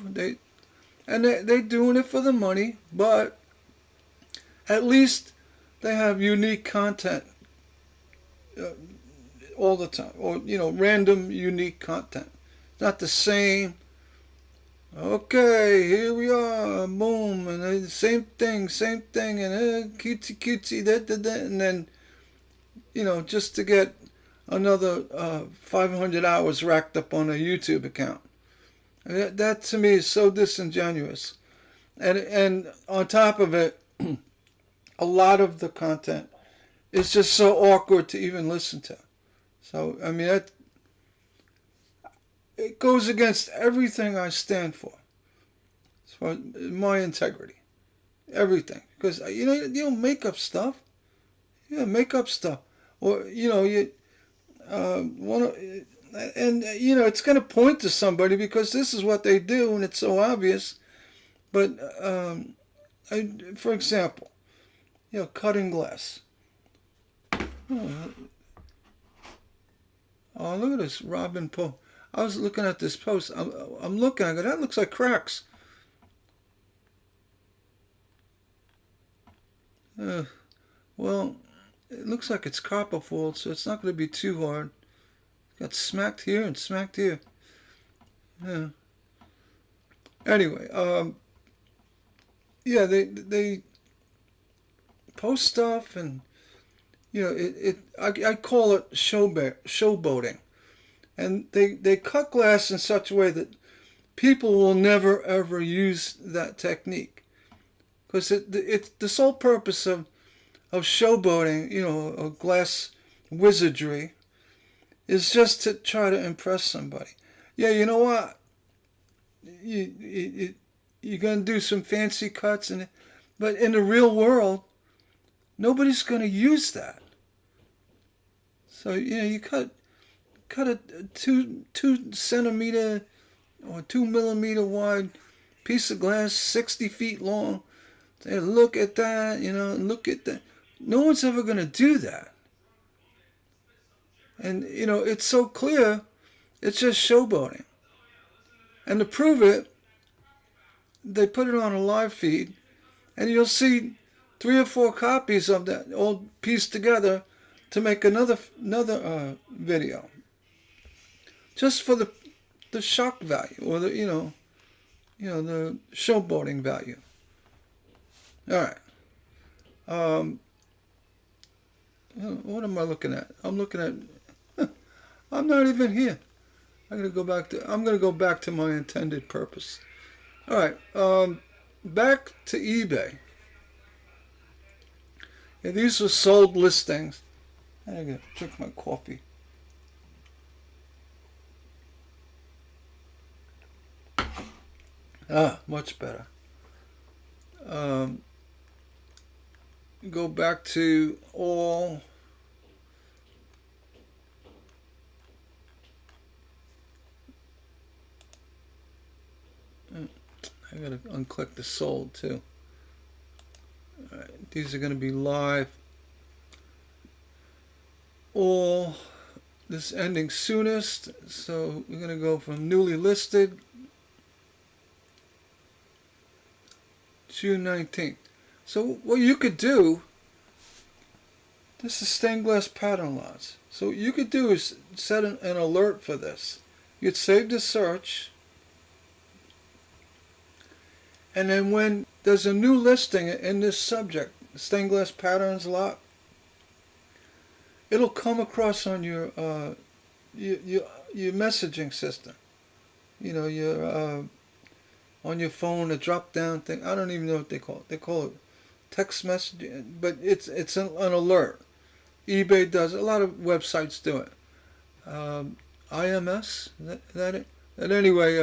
They're doing it for the money, but at least they have unique content uh, all the time, or random unique content. Not the same. Okay, here we are, boom, and same thing, and cutesy cutesy, and then just to get another 500 hours racked up on a YouTube account. That to me is so disingenuous, and on top of it, a lot of the content is just so awkward to even listen to. So I mean it goes against everything I stand for, as far as my integrity, everything. Because you don't make up stuff. You make up stuff, or you want to, and it's going to point to somebody because this is what they do, and it's so obvious. But for example, cutting glass. Oh, look at this, Robin Poe. I was looking at this post. I'm looking. I go, that looks like cracks. Well, it looks like it's copperfoil, so it's not going to be too hard. Got smacked here and smacked here. Yeah. Anyway, yeah, they post stuff, and I call it showboating, and they cut glass in such a way that people will never ever use that technique, because it's the sole purpose of showboating, of glass wizardry, is just to try to impress somebody. Yeah, you know what? You're gonna do some fancy cuts, but in the real world, nobody's gonna use that. So you cut a 2 centimeter or 2 millimeter wide piece of glass, 60 feet long. Say, look at that, look at that. No one's ever gonna do that. And it's so clear, it's just showboating. And to prove it, they put it on a live feed, and you'll see 3 or 4 copies of that all pieced together to make another video, just for the shock value, or the the showboating value. All right. What am I looking at? I'm looking at. I'm not even here. I'm gonna go back to my intended purpose. All right. Back to eBay. Yeah, these are sold listings. I gotta drink my coffee. Much better. Go back to all. I gotta unclick the sold too. All right, these are gonna be live. All this ending soonest, so we're gonna go from newly listed, June 19th. So what you could do, this is stained glass pattern lots. So what you could do is set an alert for this. You'd save the search, and then when there's a new listing in this subject, stained glass patterns lot, it'll come across on your messaging system. Your on your phone, a drop down thing. I don't even know what they call it. They call it text messaging, but it's an alert. eBay does it. A lot of websites do it. IMS, is that it? And anyway,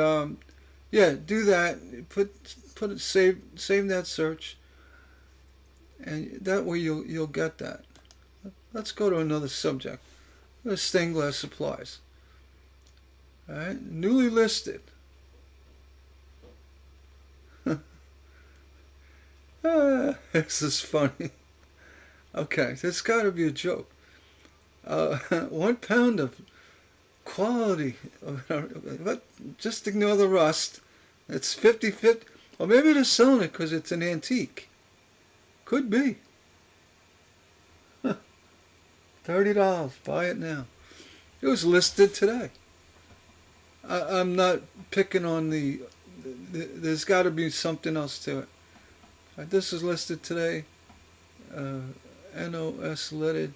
yeah, do that. Put it, save that search, and that way you'll get that. Let's go to another subject. Stained glass supplies. All right, newly listed. This is funny. Okay, there's got to be a joke. 1 pound of quality. But just ignore the rust. It's 50-50. Or maybe they're selling it because it's an antique. Could be. $30. Buy it now. It was listed today. I'm not picking on there's got to be something else to it. This is listed today. NOS leaded.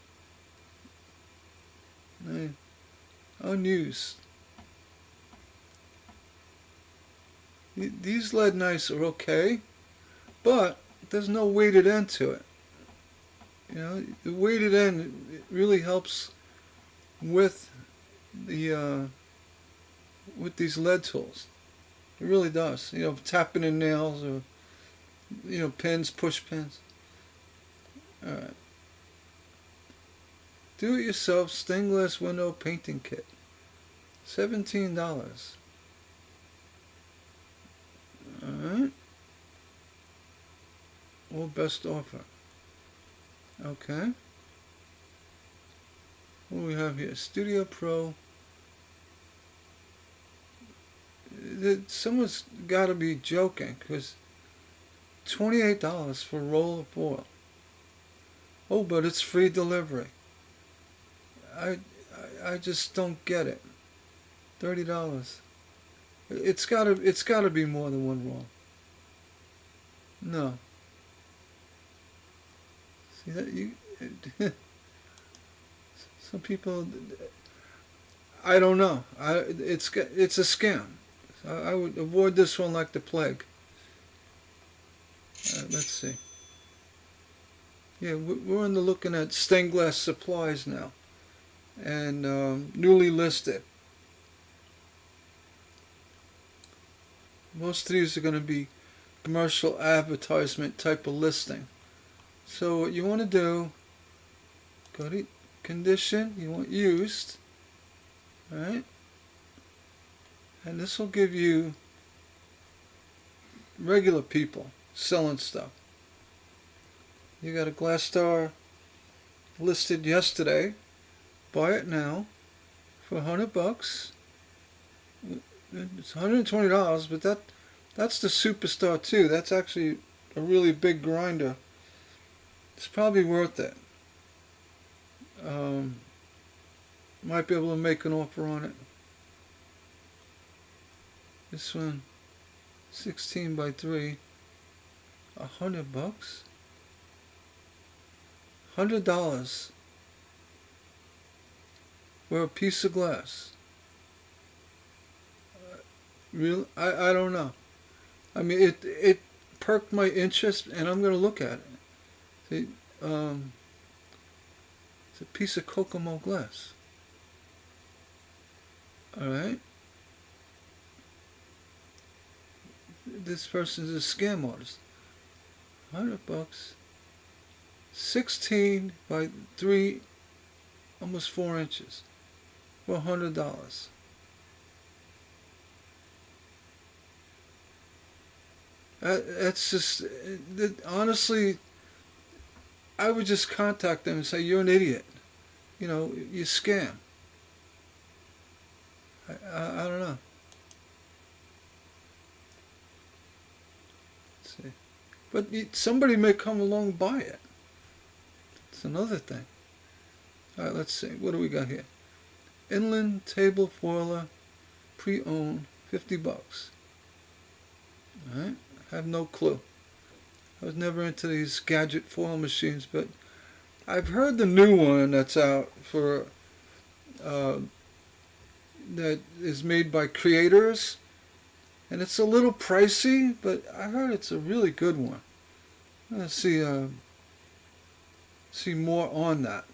Unused. These lead knives are okay, but there's no weighted end to it. You know, the weighted end really helps with with these lead tools. It really does. You know, tapping in nails or pins, push pins. All right. Do-it-yourself stained glass window painting kit. $17. All right. Or best offer. Okay. What do we have here? Studio Pro. Someone's got to be joking, because $28 for a roll of foil. Oh, but it's free delivery. I just don't get it. $30. It's gotta be more than one roll. No. See that you? Some people. I don't know. It's a scam. I would avoid this one like the plague. Let's see. Yeah, we're looking at stained glass supplies now, and newly listed. Most of these are going to be commercial advertisement type of listing. So what you want to do, go to condition, you want used, alright? And this will give you regular people selling stuff. You got a glass star listed yesterday. Buy it now for $100. It's $120, but that's the Superstar too. That's actually a really big grinder. It's probably worth it. Might be able to make an offer on it. This one, 16 by 3, $100. $100 for a piece of glass. Real? I don't know. I mean, it perked my interest, and I'm going to look at it. See, it's a piece of Kokomo glass. All right. This person's a scam artist. $100. 16 by 3, almost 4 inches, for $100. That's just, honestly, I would just contact them and say, you're an idiot. You know, you scam. I don't know. Let's see. But somebody may come along and buy it. It's another thing. All right, let's see. What do we got here? Inland table foiler, pre-owned, $50. All right. I have no clue. I was never into these gadget foil machines, but I've heard the new one that's out for that is made by Creators, and it's a little pricey, but I heard it's a really good one. Let's see more on that.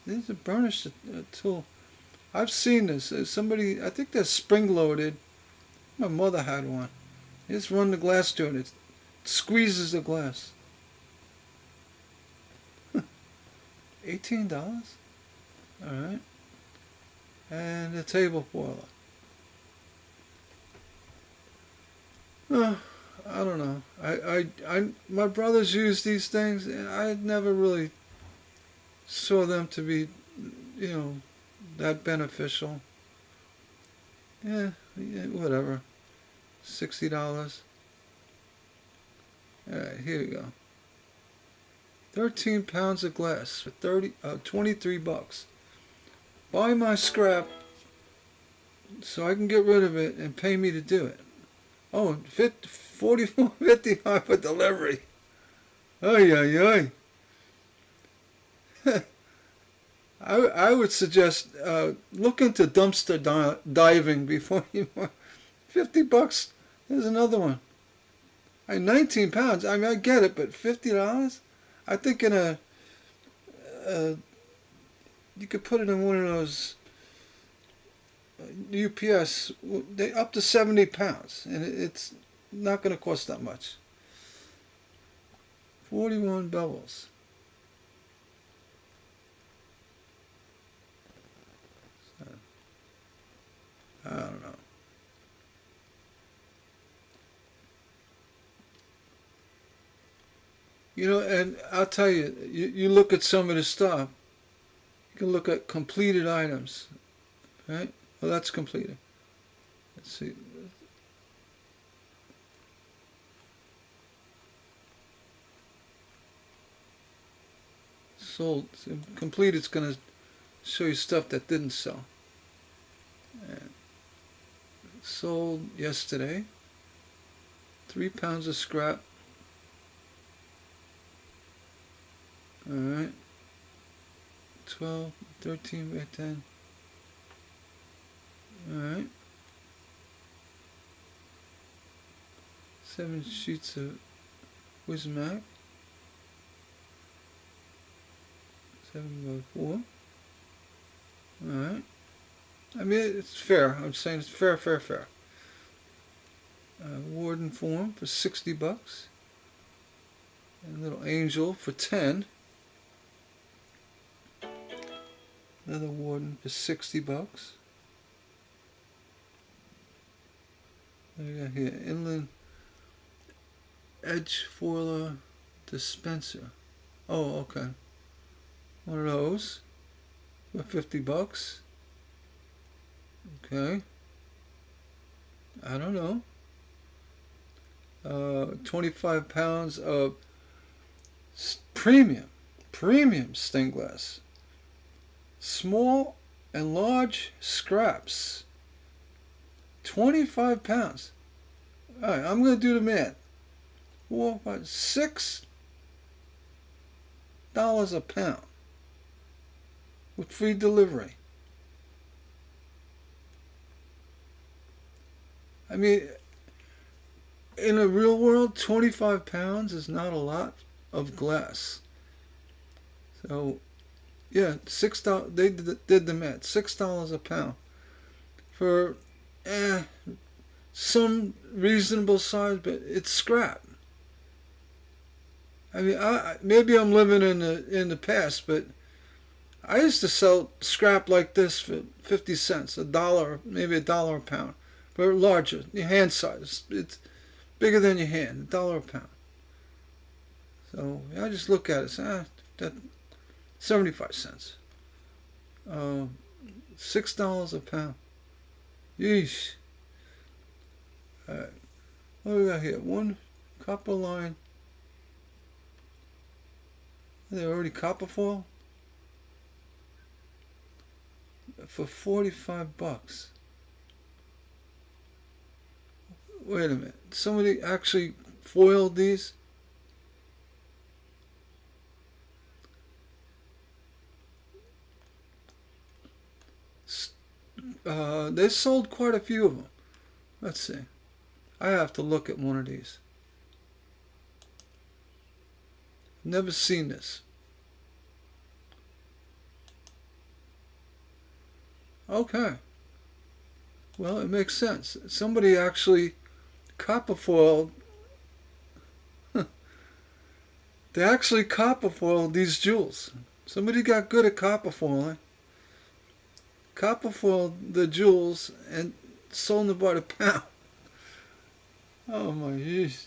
There's a burnish tool. I've seen this. Somebody, I think they're spring-loaded. My mother had one. You just run the glass to it. It squeezes the glass. $18? Alright. And a table foiler. I don't know. My brothers use these things, and I never really saw them to be, you know, that beneficial. Yeah, yeah, whatever. $60. All right, here we go. 13 pounds of glass for 23 bucks. Buy my scrap so I can get rid of it and pay me to do it. Oh, 44.59 for delivery. Ay, ay, ay. I would suggest look into dumpster diving before you. 50 bucks. Here's another one. 19 pounds. I mean, I get it, but $50? I think in a you could put it in one of those UPS. They up to 70 pounds, and it's not going to cost that much. 41 bevels. I don't know. You know, and I'll tell you, you look at some of the stuff, you can look at completed items, right? Well, that's completed. Let's see. Sold. Completed's going to show you stuff that didn't sell. And sold yesterday. 3 pounds of scrap. Alright. 12, 13 by 10. Alright. 7 sheets of Wismac. 7 by 4. Alright. I mean, it's fair. I'm saying it's fair. Warden form for 60 bucks. And a little angel for 10. Another warden for 60 bucks. What do we got here? Inland edge foiler dispenser. Oh, okay. One of those for 50 bucks. Okay. I don't know. 25 pounds of premium stained glass. Small and large scraps. 25 pounds. Alright, I'm going to do the math. 4, 5, $6 a pound with free delivery. I mean, in a real world, 25 pounds is not a lot of glass. So, yeah, $6. They did the math. $6 a pound for some reasonable size, but it's scrap. I mean, maybe I'm living in the past, but I used to sell scrap like this for 50 cents, $1, maybe $1 a pound, but larger, your hand size. It's bigger than your hand, $1 a pound. So I just look at it, say, that 75 cents. $6 a pound. Yeesh. Alright. What do we got here? One copper line. Are they already copper foil? For 45 bucks. Wait a minute. Somebody actually foiled these? They sold quite a few of them. Let's see. I have to look at one of these. Never seen this. Okay. Well, it makes sense. Somebody actually copper foiled. They actually copper foiled these jewels. Somebody got good at copper foiling. Copper foiled the jewels and sold them by the pound. Oh my jeez.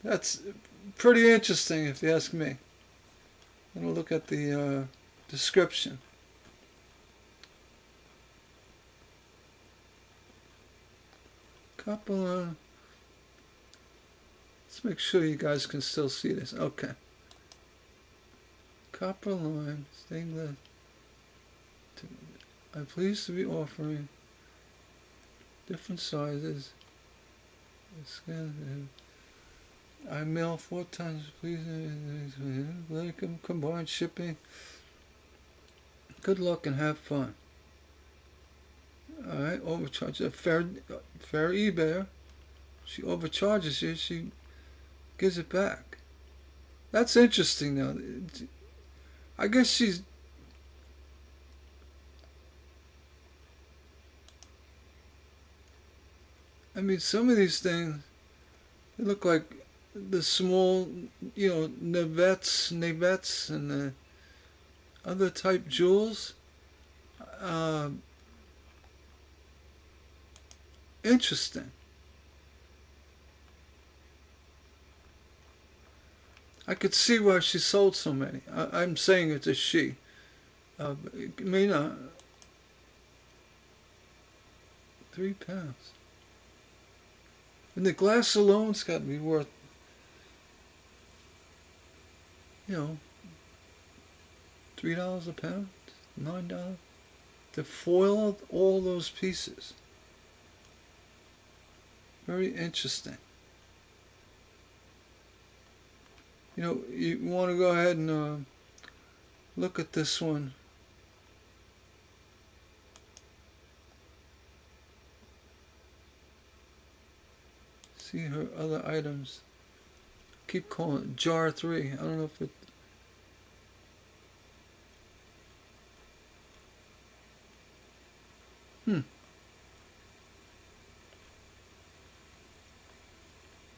That's pretty interesting if you ask me. I'm going to look at the description. Couple. Let's make sure you guys can still see this. Okay. Copper line, stainless. I'm pleased to be offering different sizes. I mail 4 times, please. Welcome, combined shipping. Good luck and have fun. Alright, overcharge. A fair eBayer. She overcharges you, she gives it back. That's interesting now. I guess she's... I mean, some of these things, they look like the small, Navets and the other type jewels. Interesting. I could see why she sold so many. I'm saying it's a she. It may not. £3. And the glass alone's got to be worth, $3 a pound, $9. To foil all those pieces. Very interesting. You want to go ahead and look at this one. See her other items. Keep calling it jar 3. I don't know if it...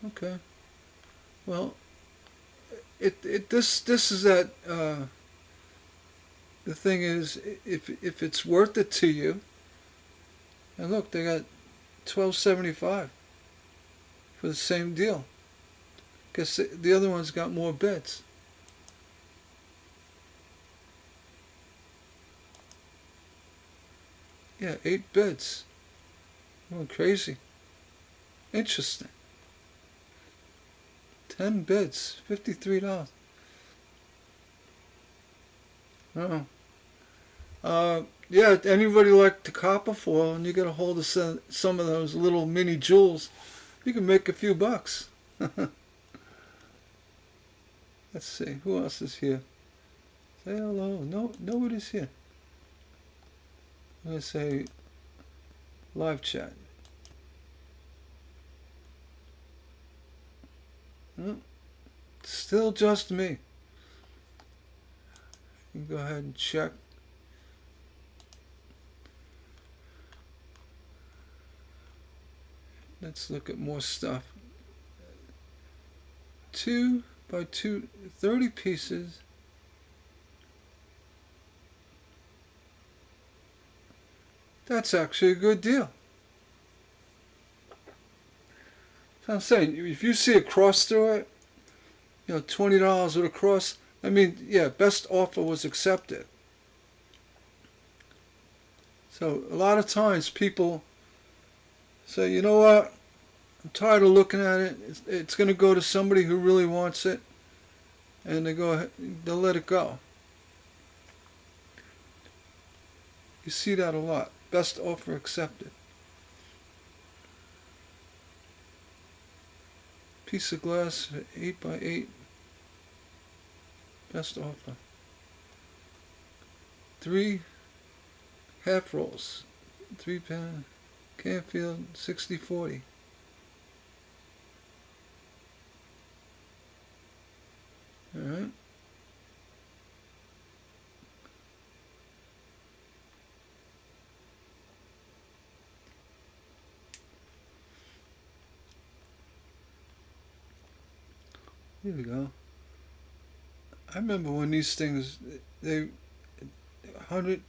Okay. Well, this is that the thing is, if it's worth it to you, and look, they got $12.75 for the same deal. Guess the other one's got more bits. Yeah, 8 bits. Going crazy. Interesting. 10 bits, $53. Oh. Yeah, anybody like the copper foil and you get a hold of some of those little mini jewels, you can make a few bucks. Let's see, who else is here? Say hello. No, nobody's here. I'm going to say live chat. No, still just me. You can go ahead and check. Let's look at more stuff. 2 by 2, 30 pieces. That's actually a good deal. So I'm saying, if you see a cross through it, $20 with a cross, I mean, yeah, best offer was accepted. So a lot of times people say, you know what, I'm tired of looking at it. It's going to go to somebody who really wants it, and they'll let it go. You see that a lot. Best offer accepted. Piece of glass, 8 by 8. Best offer. 3 half rolls. 3-pound. Canfield, 60/40. Alright. Here we go. I remember when these things, they $150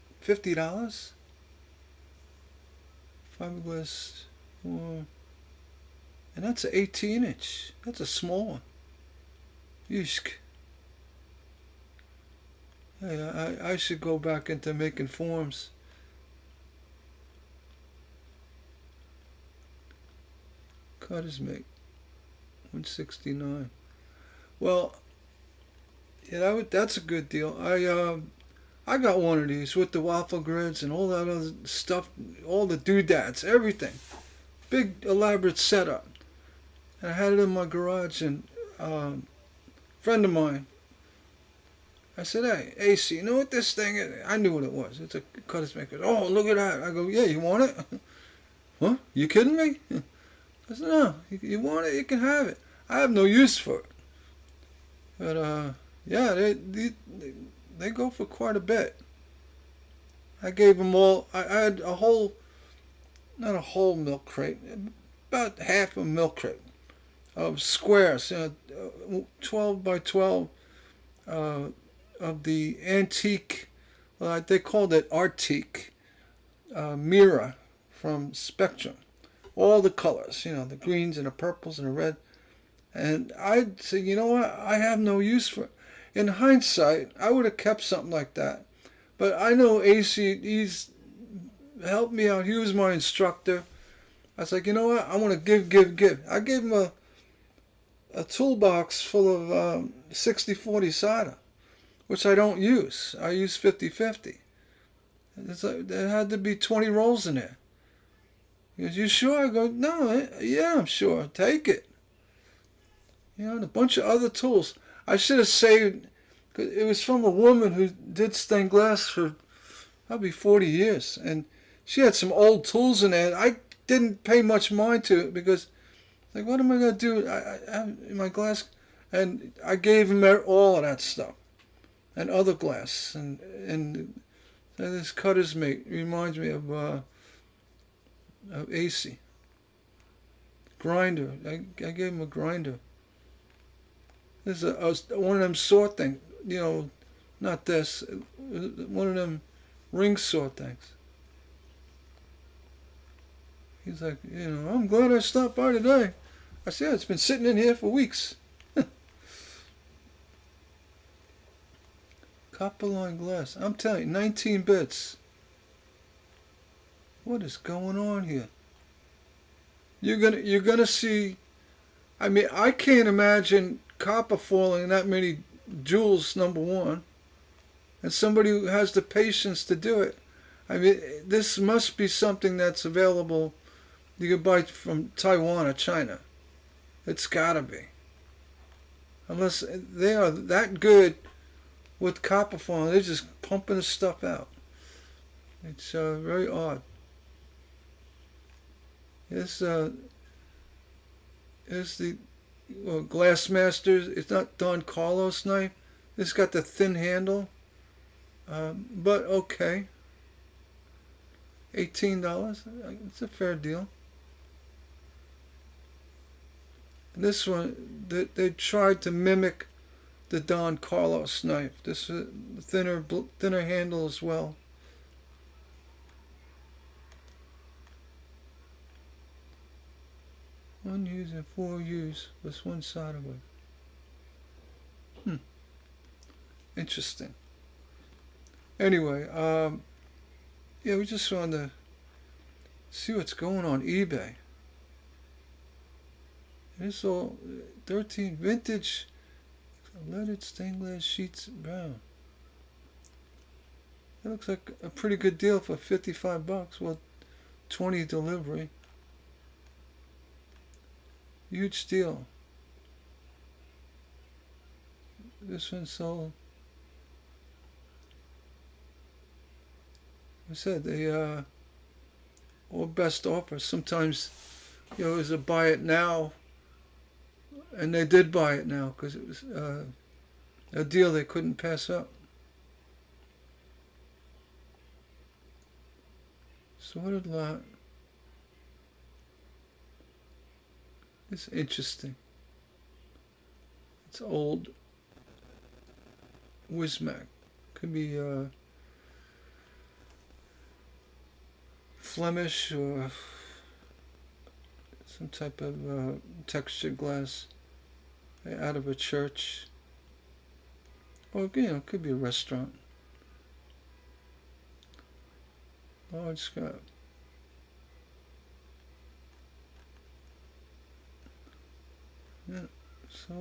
fiberglass And that's an 18-inch. That's a small one. Yeesh. Hey, I should go back into making forms. Cutters make 169. Well, yeah, that's a good deal. I got one of these with the waffle grids and all that other stuff, all the doodads, everything. Big elaborate setup. And I had it in my garage, and a friend of mine, I said, "Hey, AC, you know what this thing is?" I knew what it was. It's a cutters maker. Oh, look at that. I go, "Yeah, you want it?" Huh? You kidding me? I said, "No, you want it, you can have it. I have no use for it." But, yeah, they go for quite a bit. I gave them all, I had a whole, not a whole milk crate, about half a milk crate of squares, 12 by 12, uh, of the antique, they called it Arctic, Mira from Spectrum. All the colors, the greens and the purples and the red. And I said, you know what? I have no use for it. In hindsight, I would have kept something like that. But I know AC, he's helped me out. He was my instructor. I was like, you know what? I want to give. I gave him a toolbox full of 60-40 solder, which I don't use. I use 50-50. There had to be 20 rolls in there. He goes, "You sure?" I go, "No, yeah, I'm sure. Take it." And a bunch of other tools. I should have saved, cause it was from a woman who did stained glass for probably 40 years. And she had some old tools in there. I didn't pay much mind to it because, like, what am I going to do? I have in my glass. And I gave him all of that stuff. And other glass. And this cutter's mate reminds me of AC. Grinder. I gave him a grinder. This is one of them saw things, not this, one of them ring saw things. He's like, "I'm glad I stopped by today." I said, "Yeah, it's been sitting in here for weeks." Copper line glass. I'm telling you, 19 bits. What is going on here? You're gonna see. I mean, I can't imagine copper falling that many joules, number one, and somebody who has the patience to do it. I mean, this must be something that's available. You can buy from Taiwan or China. It's gotta be. Unless they are that good with copper falling, they're just pumping the stuff out. It's very odd. Here's the Glassmaster. It's not Don Carlos knife. It's got the thin handle. But okay. $18. It's a fair deal. And this one, they tried to mimic the Don Carlos knife. This is a thinner handle as well. One use and 4 use was one solder with. Interesting. Anyway, yeah, we just wanted to see what's going on eBay. It's all 13 vintage leaded stained glass sheets brown. That looks like a pretty good deal for $55. Well, 20 delivery. Huge deal. This one sold. I said they all best offers. Sometimes it was a buy it now, and they did buy it now because it was a deal they couldn't pass up. Sorted lot. It's interesting. It's old. Wismac. Could be Flemish or some type of textured glass out of a church, or it could be a restaurant. Large scrap. Yeah, so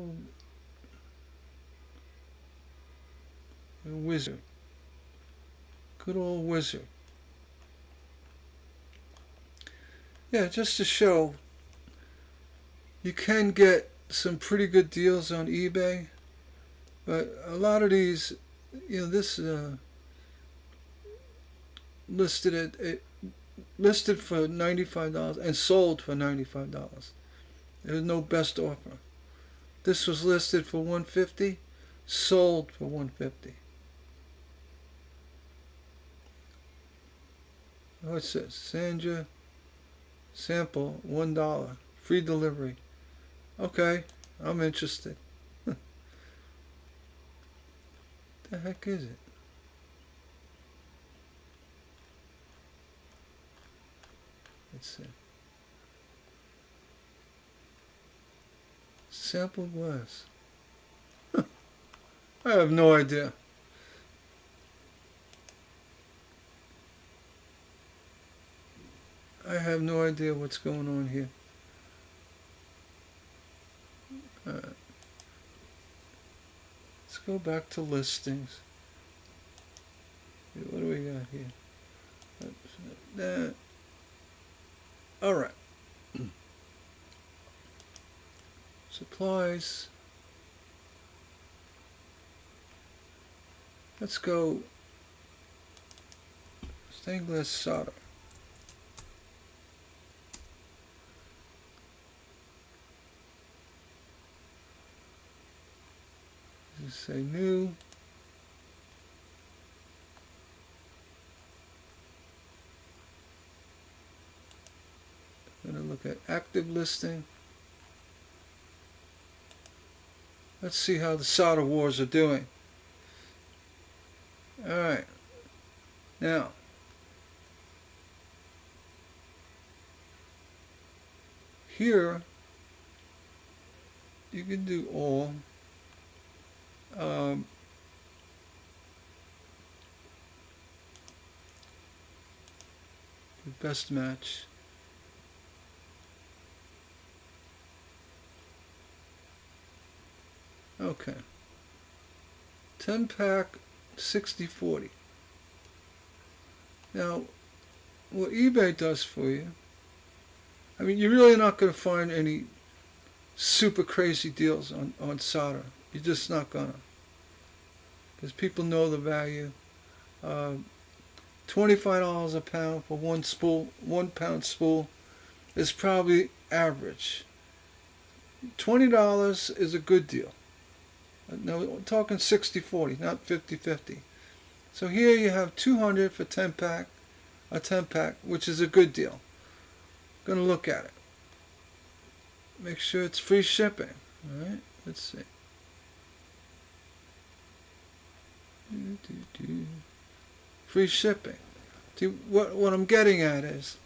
a wizard, good old wizard. Yeah, just to show you can get some pretty good deals on eBay, but a lot of these, this listed for $95 and sold for $95. There's no best offer. This was listed for $150, sold for $150. What's this? Sandra sample $1, free delivery. Okay, I'm interested. The heck is it? Let's see. Sample glass. I have no idea. I have no idea what's going on here. Let's go back to listings. What do we got here? That. All right. Supplies. Let's go stained glass solder. Just say new. I'm going to look at active listing. Let's see how the solder wars are doing. Alright. Now, here you can do all. The best match. Okay. 10 pack 60/40. Now, what eBay does for you, I mean, you're really not going to find any super crazy deals on solder. You're just not going to. Because people know the value. $25 a pound for one spool, 1 pound spool is probably average. $20 is a good deal. Now we're talking 60/40, not 50/50. So here you have 200 for 10 pack, a 10 pack, which is a good deal. Going to look at it. Make sure it's free shipping. All right, let's see. Free shipping. See, what I'm getting at is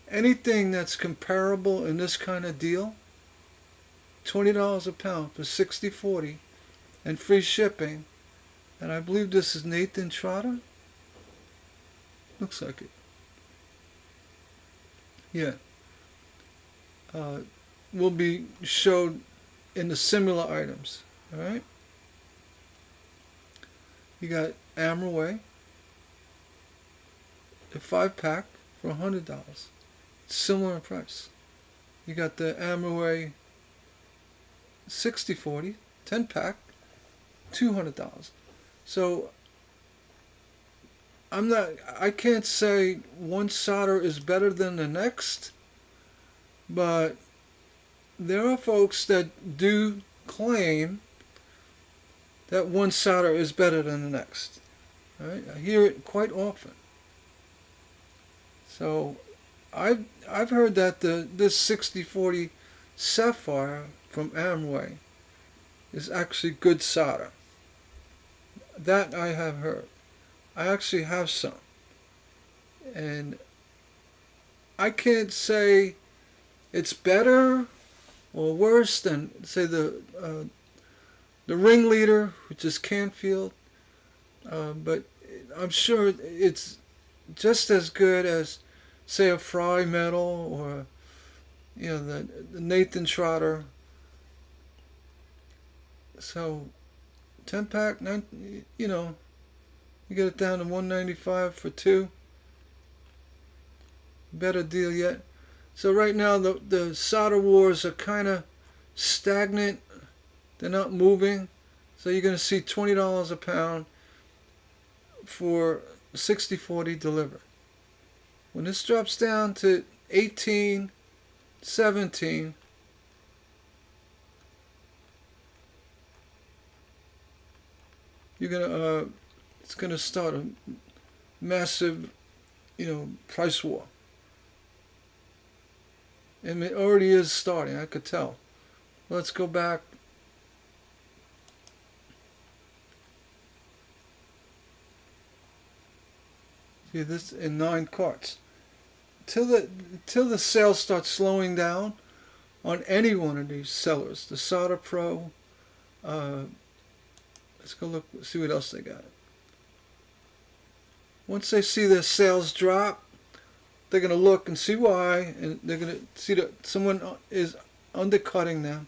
anything that's comparable in this kind of deal, $20 a pound for 60/40 and free shipping, and I believe this is Nathan Trotter. Looks like it. Yeah. Will be showed in the similar items. All right. You got Amraway, the 5 pack for $100, similar in price. You got the Amraway 60/40, 10 pack, $200. So I can't say one solder is better than the next, but there are folks that do claim that one solder is better than the next. All right? I hear it quite often. So I've heard that this 60/40 Sapphire from Amway is actually good solder. That I have heard. I actually have some. And I can't say it's better or worse than, say, the ringleader, which is Canfield, but I'm sure it's just as good as, say, a Fry Metal or the Nathan Trotter. So 10-pack, you get it down to $195 for two. Better deal yet. So right now the solder wars are kind of stagnant. They're not moving. So you're going to see $20 a pound for 60/40 delivered. When this drops down to 18, 17, it's gonna start a massive, price war. And it already is starting, I could tell. Let's go back. See this in 9 carts. Till the sales start slowing down on any one of these sellers. The Solder Pro. Let's go look, see what else they got. Once they see their sales drop, they're going to look and see why, and they're going to see that someone is undercutting them,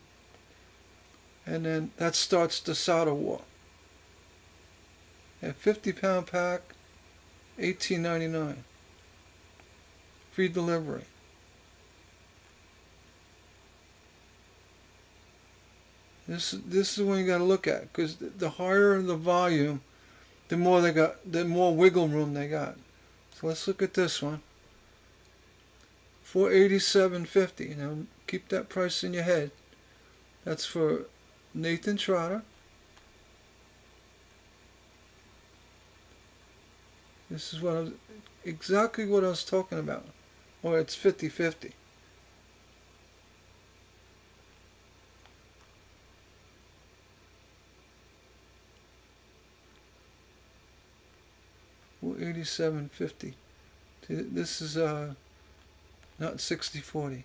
and then that starts the solder war. A 50-pound pack, $18.99. Free delivery. This is when you got to look at, because the higher the volume, the more they got, the more wiggle room they got. So let's look at this one. $487.50. Now keep that price in your head. That's for Nathan Trotter. This is exactly what I was talking about. Or it's 50/50. $487.50. This is not 60/40.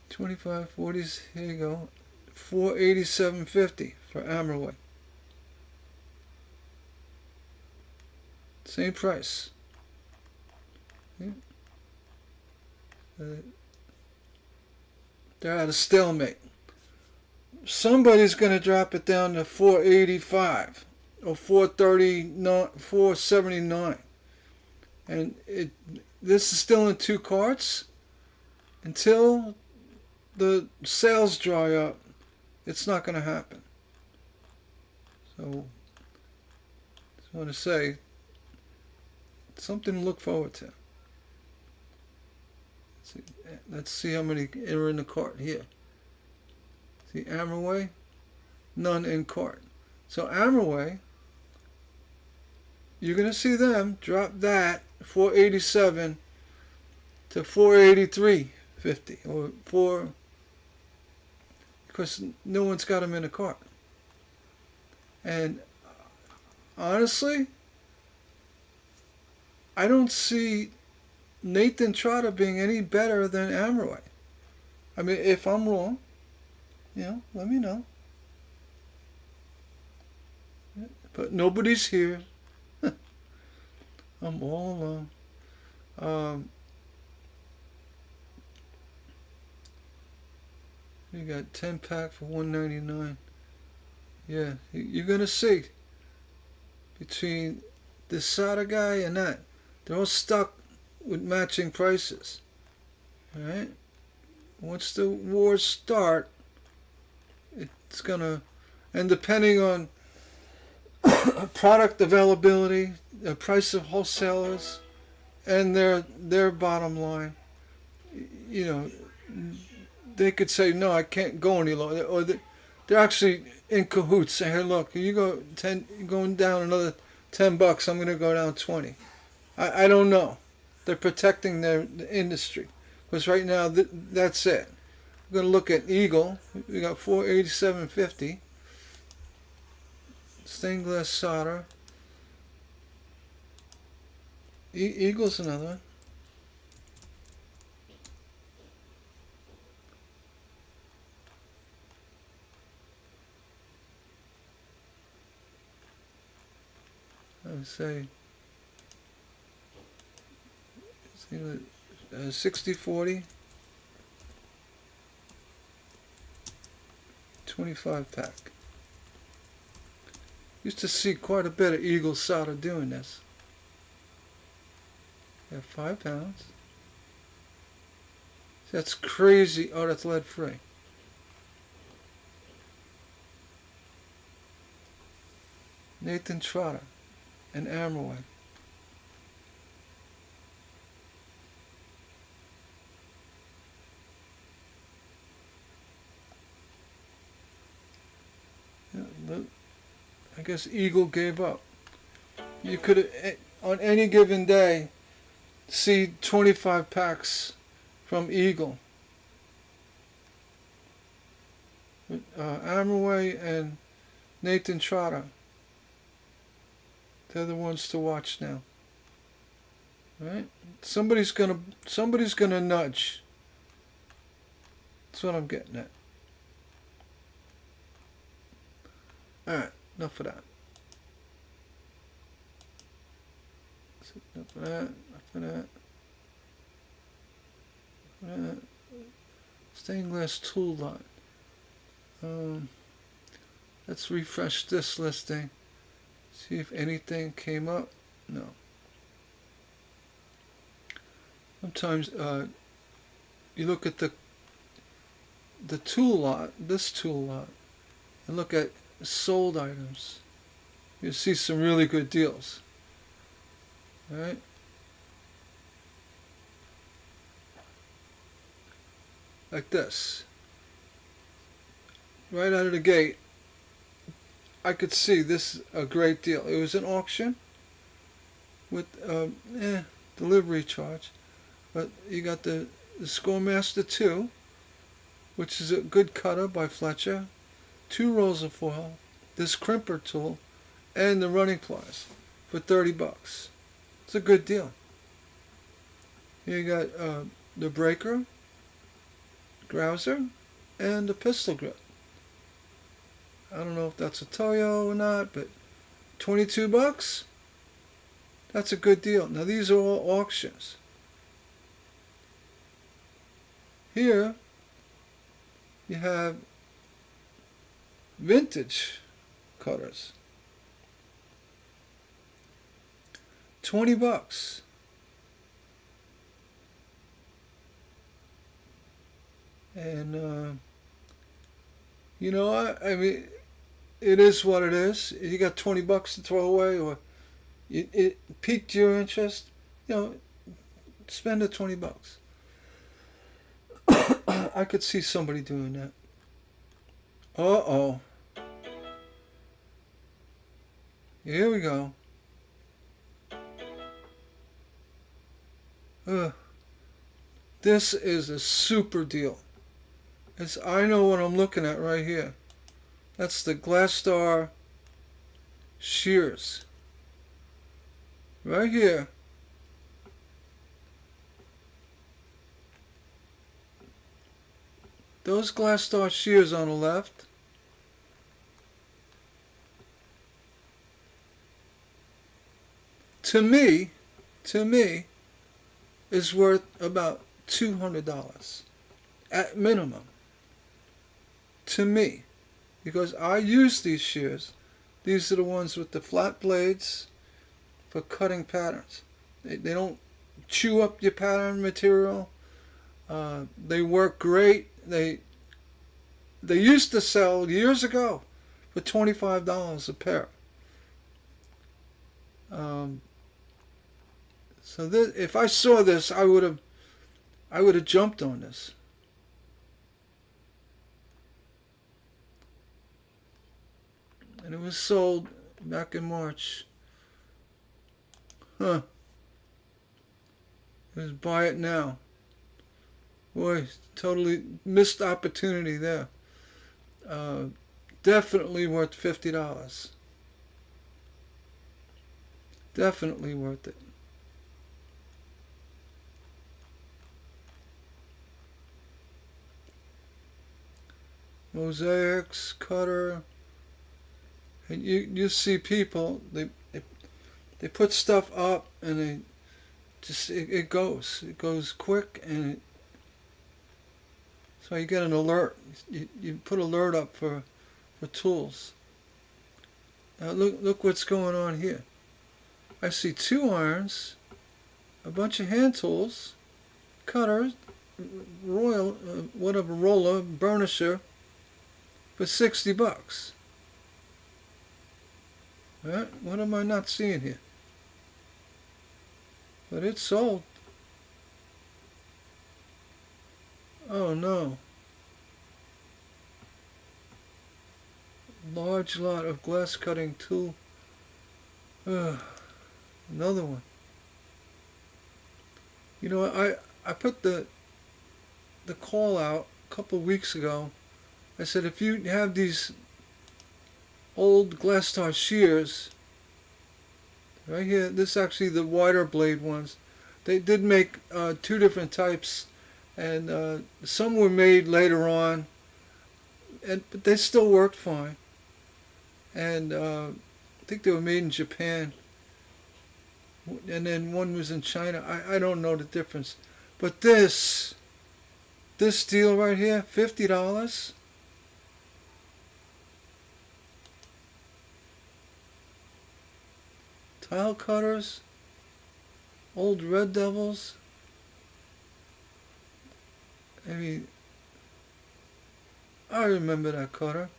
$25.40s. Here you go. $487.50 for Amerway. Same price. Yeah. They're at a stalemate. Somebody's going to drop it down to $485 or $479, and this is still in 2 carts. Until the sales dry up, it's not going to happen. So, just want to say, something to look forward to. Let's see how many are in the cart here. See, Amerway, none in cart. So Amerway, you're going to see them drop that $487 to $483.50 or because no one's got them in a cart. And honestly, I don't see Nathan Trotter being any better than Amerway. I mean, if I'm wrong, let me know. But nobody's here. I'm all alone. You got 10-pack for $199. Yeah, you're gonna see between this solder guy and that, they're all stuck with matching prices. All right. Once the wars start, it's gonna, and depending on product availability, the price of wholesalers, and their bottom line, they could say, no, I can't go any lower, or they're actually in cahoots, saying, hey, look, you going down another $10, I'm going to go down 20. I don't know. They're protecting the industry, because right now that's it. We're going to look at Eagle. We got $487.50. Stained glass solder. Eagle's another one. I would say 60-40, 25 pack. Used to see quite a bit of Eagle solder doing this. Yeah, 5 pounds. That's crazy. Oh, that's lead free. Nathan Trotter and Amberway. Yeah, I guess Eagle gave up. You could, on any given day, see 25 packs from Eagle. Amberway and Nathan Trotter. They're the ones to watch now. Right? Somebody's gonna nudge. That's what I'm getting at. Alright, enough of that. Enough of that, enough of that. Stained glass tool lot. Let's refresh this listing. See if anything came up. No. Sometimes you look at the tool lot, this tool lot, and look at sold items. You see some really good deals. All right. Like this. Right out of the gate, I could see this a great deal. It was an auction with delivery charge, but you got the Scoremaster 2, which is a good cutter by Fletcher, 2 rolls of foil, this crimper tool, and the running pliers for $30. It's a good deal. Here you got the breaker, grouser, and the pistol grip. I don't know if that's a Toyo or not, but $22? That's a good deal. Now these are all auctions. Here you have vintage cutters. $20. And you know, I mean, it is what it is. You got $20 to throw away, or it piqued your interest, you know, spend the $20. I could see somebody doing that. Uh-oh. Here we go. This is a super deal. I know what I'm looking at right here. That's the Glass Star shears. Right here. Those Glass Star shears on the left. To me, is worth about $200 at minimum. To me, because I use these shears. These are the ones with the flat blades for cutting patterns. They don't chew up your pattern material. They work great. They used to sell years ago for $25 a pair. So this, if I saw this, I would have jumped on this. And it was sold back in March. Huh. Just buy it now. Boy, totally missed opportunity there. Definitely worth $50. Definitely worth it. mosaics, cutter, and you see people, they put stuff up and they just it goes quick, and so you get an alert. You put alert up for tools. Now look what's going on here. I see 2 irons, a bunch of hand tools, cutters, roller, burnisher for $60. Right? What am I not seeing here? But it's sold. Oh no. Large lot of glass cutting tool. Another one. You know, I put the call out a couple of weeks ago. I said, if you have these old Glasstar shears, right here, this is actually the wider blade ones. They did make 2 different types, and some were made later on, but they still worked fine. And I think they were made in Japan, and then one was in China. I don't know the difference, but this deal right here, $50. Tile cutters, old Red Devils. I mean, I remember that cutter.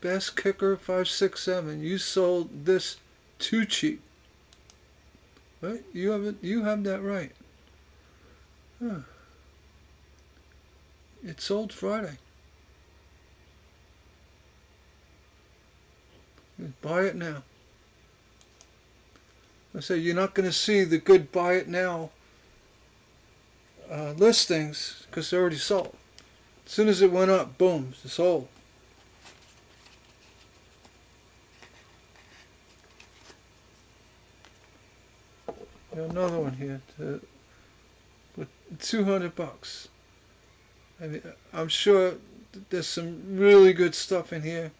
Best Kicker 567. You sold this too cheap. Right? You have that right. Huh. It sold Friday. Buy it now. I say you're not going to see the good buy it now listings because they're already sold. As soon as it went up, boom, it's sold. Another one here with $200. I mean, I'm sure there's some really good stuff in here.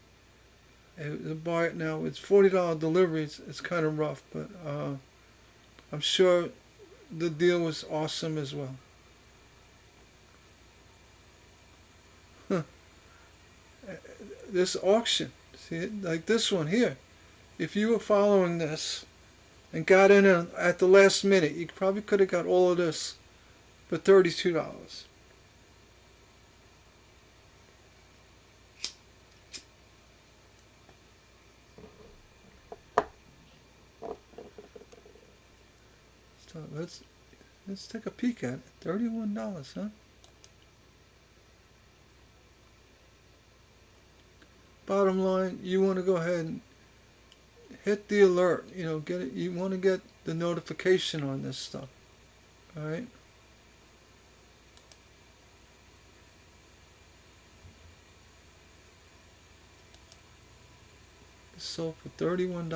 And buy it now. It's $40 delivery. It's kind of rough, but I'm sure the deal was awesome as well. This auction, see, like this one here. If you were following this and got in at the last minute, you probably could have got all of this for $32. So let's take a peek at it. $31, huh? Bottom line, you want to go ahead and hit the alert. You know, get it. You want to get the notification on this stuff. All right. It's sold for $31.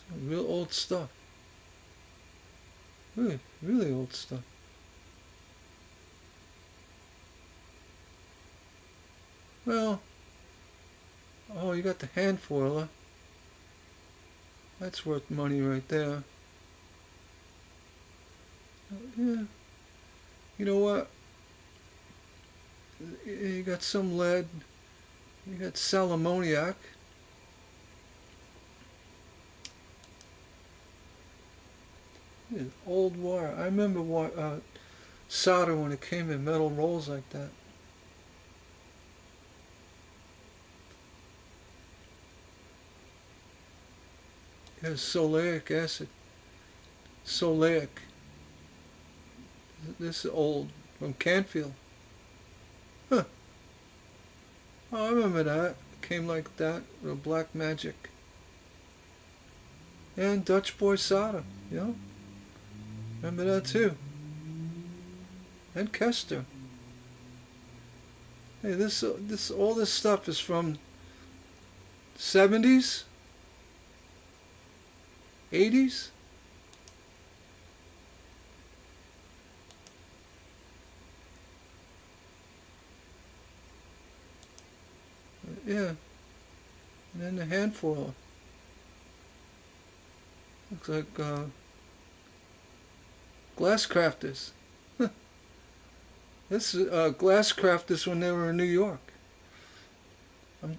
Some real old stuff. Really old stuff. Well, oh, you got the hand foiler. That's worth money right there. Yeah. You know what? You got some lead. You got sal ammoniac. Old wire. I remember solder when it came in metal rolls like that. It has solaic acid. Solaic. This is old from Canfield. Huh. Oh, I remember that. It came like that with a Black Magic. and Dutch Boy Soda, you know, remember that too, and Kester. Hey, all this stuff is from 70s, 80s. Yeah, and then the handful. Looks like Glass Crafters. This is Glass Crafters when they were in New York.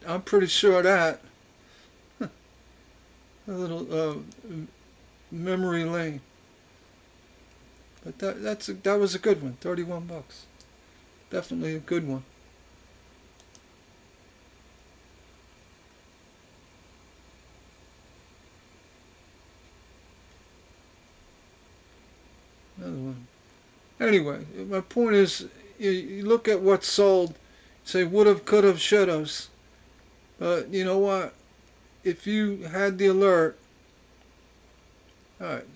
I'm pretty sure of that. A little memory lane. But that was a good one. $31. Definitely a good one. Another one. Anyway, my point is, you look at what's sold, say would've, could've, should've. But you know what? If you had the alert, all right,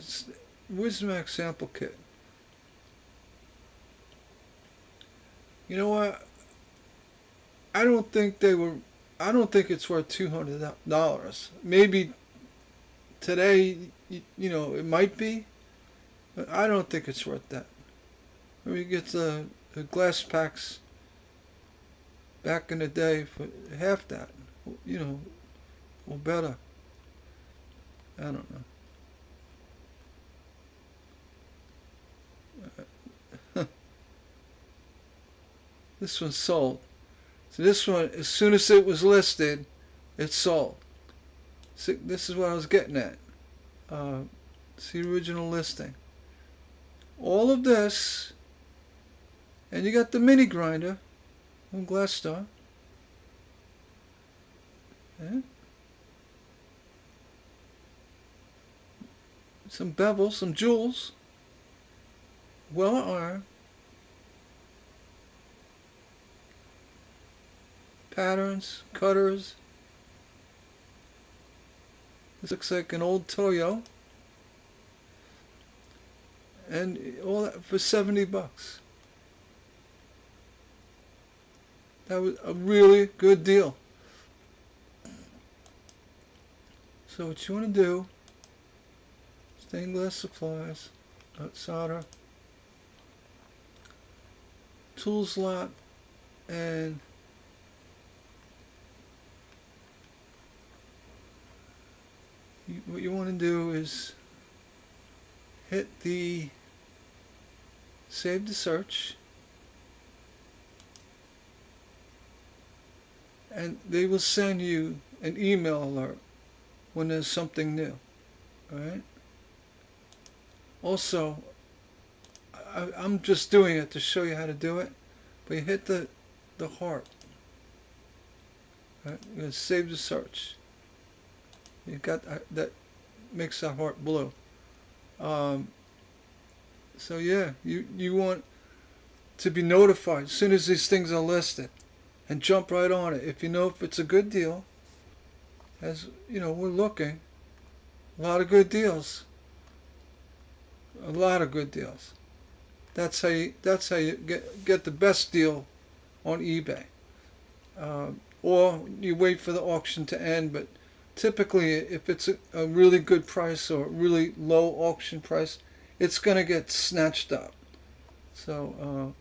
Wismax sample kit. You know what? I don't think it's worth $200. Maybe today, you know, it might be, but I don't think it's worth that. We get the glass packs back in the day for half that, you know, or better. I don't know. This one's sold. So this one, as soon as it was listed, it's sold. See, this is what I was getting at. It's the original listing. All of this, and you got the mini grinder from Glass Star. Yeah. Some bevels, some jewels, well iron, patterns, cutters. This looks like an old Toyo. And all that for $70. That was a really good deal. So what you want to do, stained glass supplies, solder, tools lot, and what you want to do is hit the save the search, and they will send you an email alert when there's something new. Alright? Also, I'm just doing it to show you how to do it, but you hit the heart. Right? You're going to save the search. You got that makes that heart blue. So yeah, you want to be notified as soon as these things are listed, and jump right on it. If you know if it's a good deal, as you know, we're looking, a lot of good deals. A lot of good deals. That's how you get the best deal on eBay. Or you wait for the auction to end, but typically if it's a really good price or a really low auction price, it's going to get snatched up. So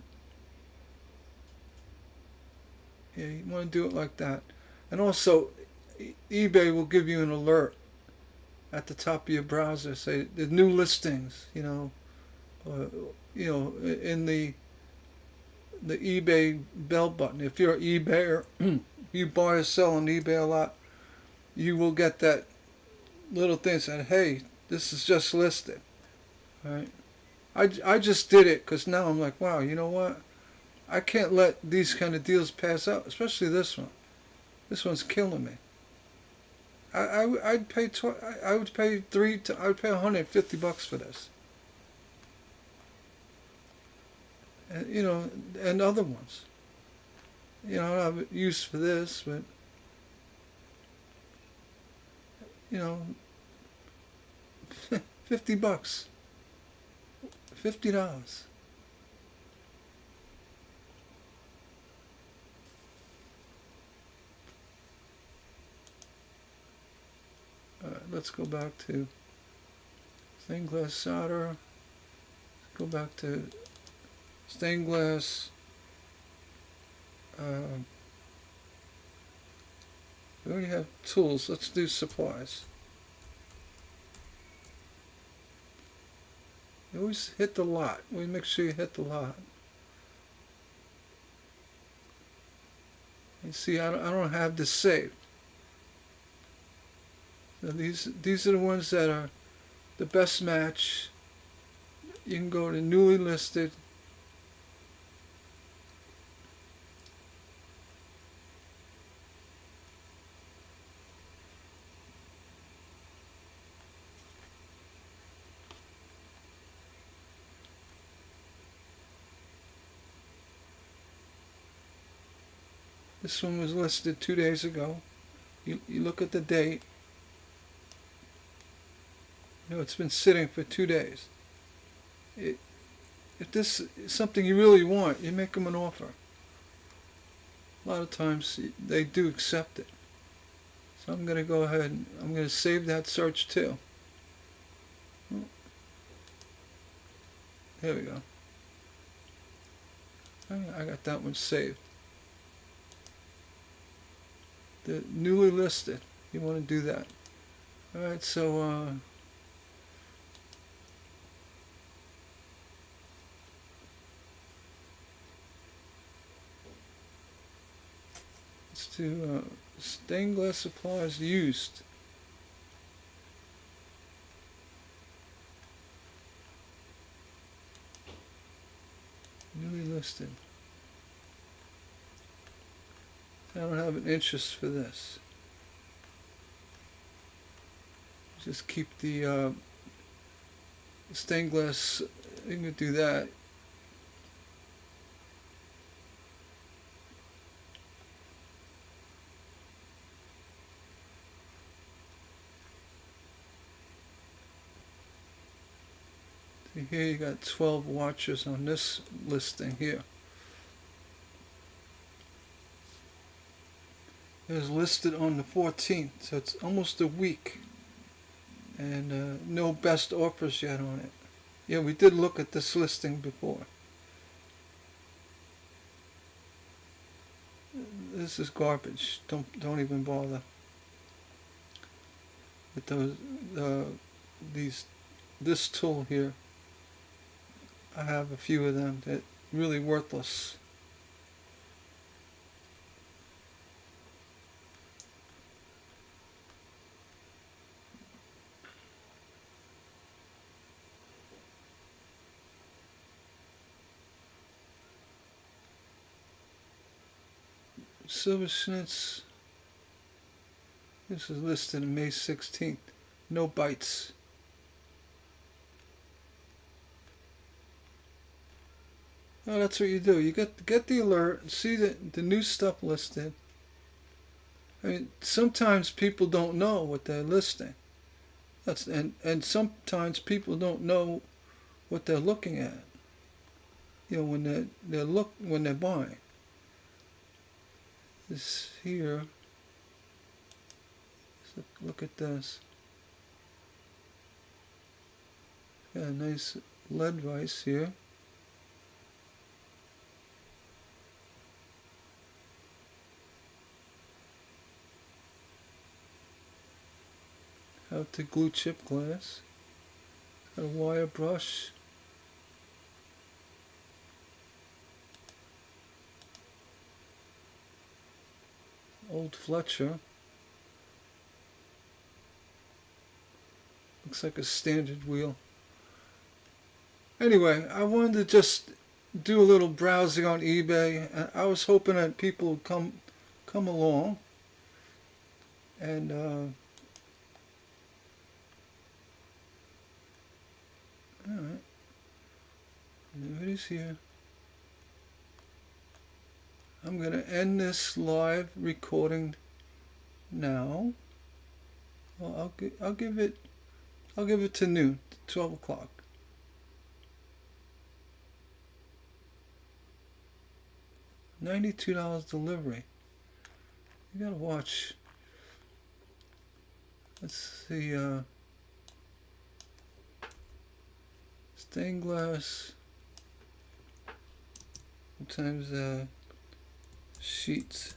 yeah, you want to do it like that. And also, eBay will give you an alert at the top of your browser, say the new listings, in the eBay bell button. If you're an eBayer, you buy or sell on eBay a lot, you will get that little thing saying, hey, this is just listed. All right? I just did it because now I'm like, wow, you know what? I can't let these kind of deals pass out, especially this one. This one's killing me. I would pay $150 for this. And, and other ones. I have use for this, but $50. $50. Alright, let's go back to stained glass solder. Let's go back to stained glass. We already have tools. Let's do supplies. You always hit the lot. Always make sure you hit the lot. You see, I don't have this saved. So these are the ones that are the best match. You can go to newly listed. This one was listed 2 days ago. You look at the date. You know, it's been sitting for 2 days. If this is something you really want, you make them an offer. A lot of times they do accept it. So I'm going to go ahead and I'm going to save that search too. There we go. I got that one saved. The newly listed. You want to do that. Alright, so let's do stained glass supplies used. Newly listed. I don't have an interest for this. Just keep the stained glass. You can do that. See here you got 12 watches on this listing here. It was listed on the 14th, so it's almost a week. And no best offers yet on it. Yeah, we did look at this listing before. This is garbage. Don't even bother with those this tool here. I have a few of them that really worthless. Silversmiths. This is listed on May 16th. No bites. Oh, that's what you do. You get the alert and see the new stuff listed. I mean, sometimes people don't know what they're listing. And sometimes people don't know what they're looking at. You know, when they're buying. This here. Look at this. Got a nice lead vise here. How to glue chip glass. Got a wire brush. Old Fletcher. Looks like a standard wheel. Anyway, I wanted to just do a little browsing on eBay. I was hoping that people would come along and alright. Nobody's here. I'm going to end this live recording now. Well, I'll give it I'll give it to noon, 12 o'clock. $92 delivery. You gotta watch. Let's see, stained glass. Sometimes sheets.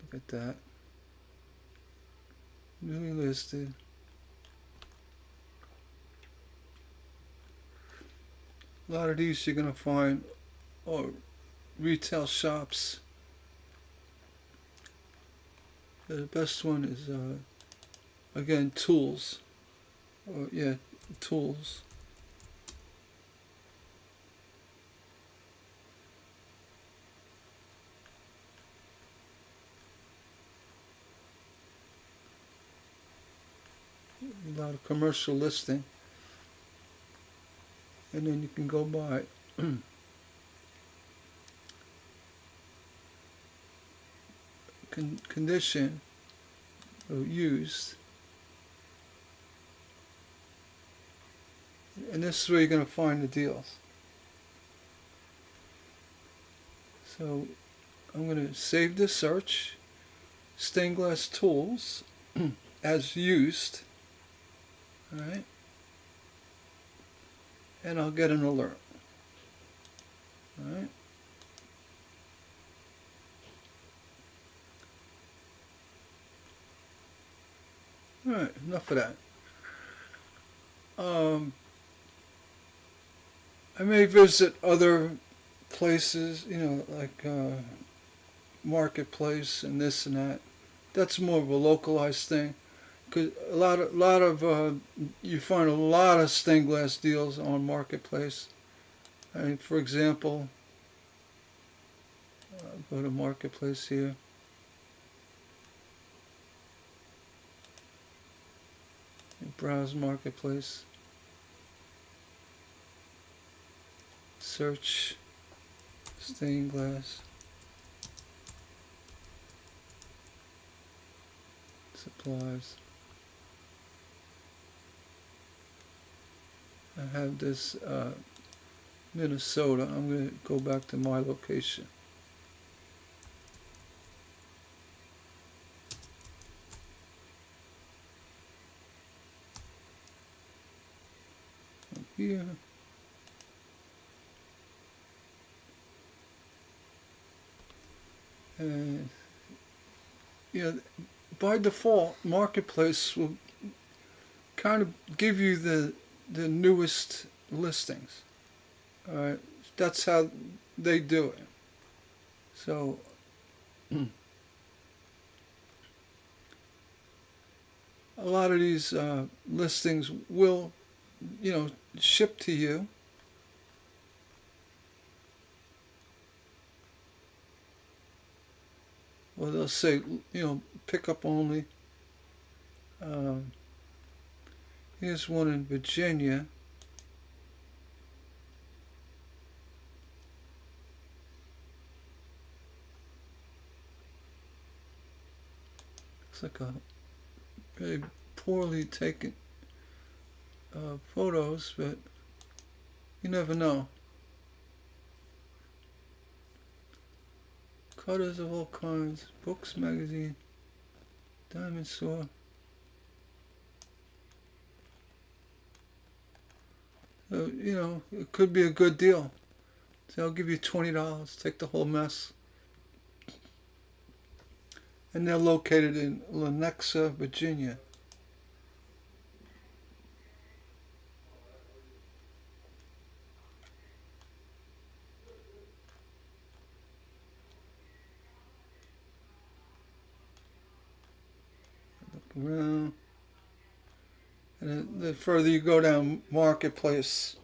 Look at that. Newly listed. A lot of these you're gonna find retail shops. The best one is again tools. Yeah, tools. A lot of commercial listing, and then you can go by condition or used, and this is where you're going to find the deals. So I'm going to save this search, stained glass tools as used. Alright, and I'll get an alert. Alright, enough of that. I may visit other places, like Marketplace and this and that. That's more of a localized thing. Because a lot of you find a lot of stained glass deals on Marketplace. I mean, for example, I'll go to Marketplace here. Browse Marketplace. Search stained glass. Supplies. I have this Minnesota. I'm going to go back to my location. Here. And by default, Marketplace will kind of give you the newest listings. All right, that's how they do it. So a lot of these listings will, ship to you. Well, they'll say, pick up only. Here's one in Virginia. It's like a very poorly taken photos, but you never know. Cutters of all kinds, books, magazine, diamond saw. So, it could be a good deal. So I'll give you $20, take the whole mess. And they're located in Lenexa, Virginia. Look around. And the further you go down Marketplace,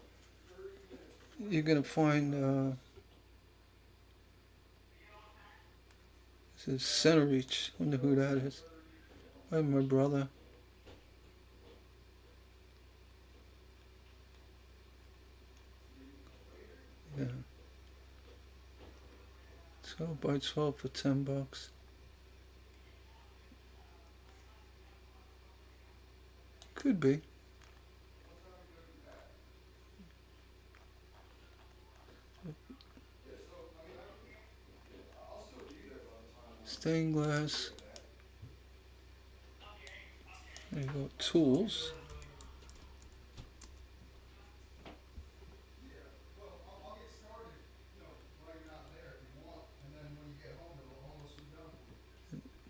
you're going to find this is Centereach. I wonder who that is. Probably my brother. Yeah. 12 by 12 for $10. Could be. Stained glass. There you go. Tools.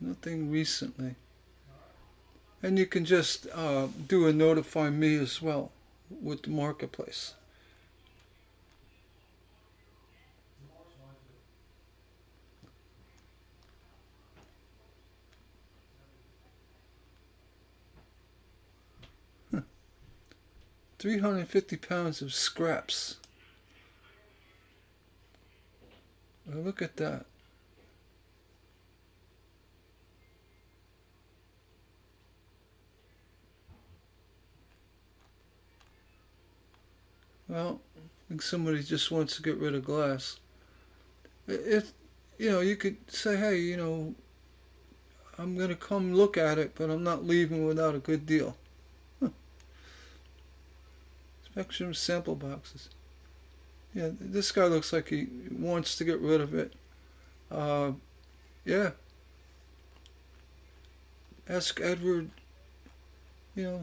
Nothing recently. And you can just do a notify me as well with the marketplace. Huh. 350 pounds of scraps. Well, look at that. Well, I think somebody just wants to get rid of glass. If you could say, hey, I'm gonna come look at it, but I'm not leaving without a good deal. Huh. Spectrum sample boxes. Yeah, this guy looks like he wants to get rid of it. Yeah. Ask Edward. If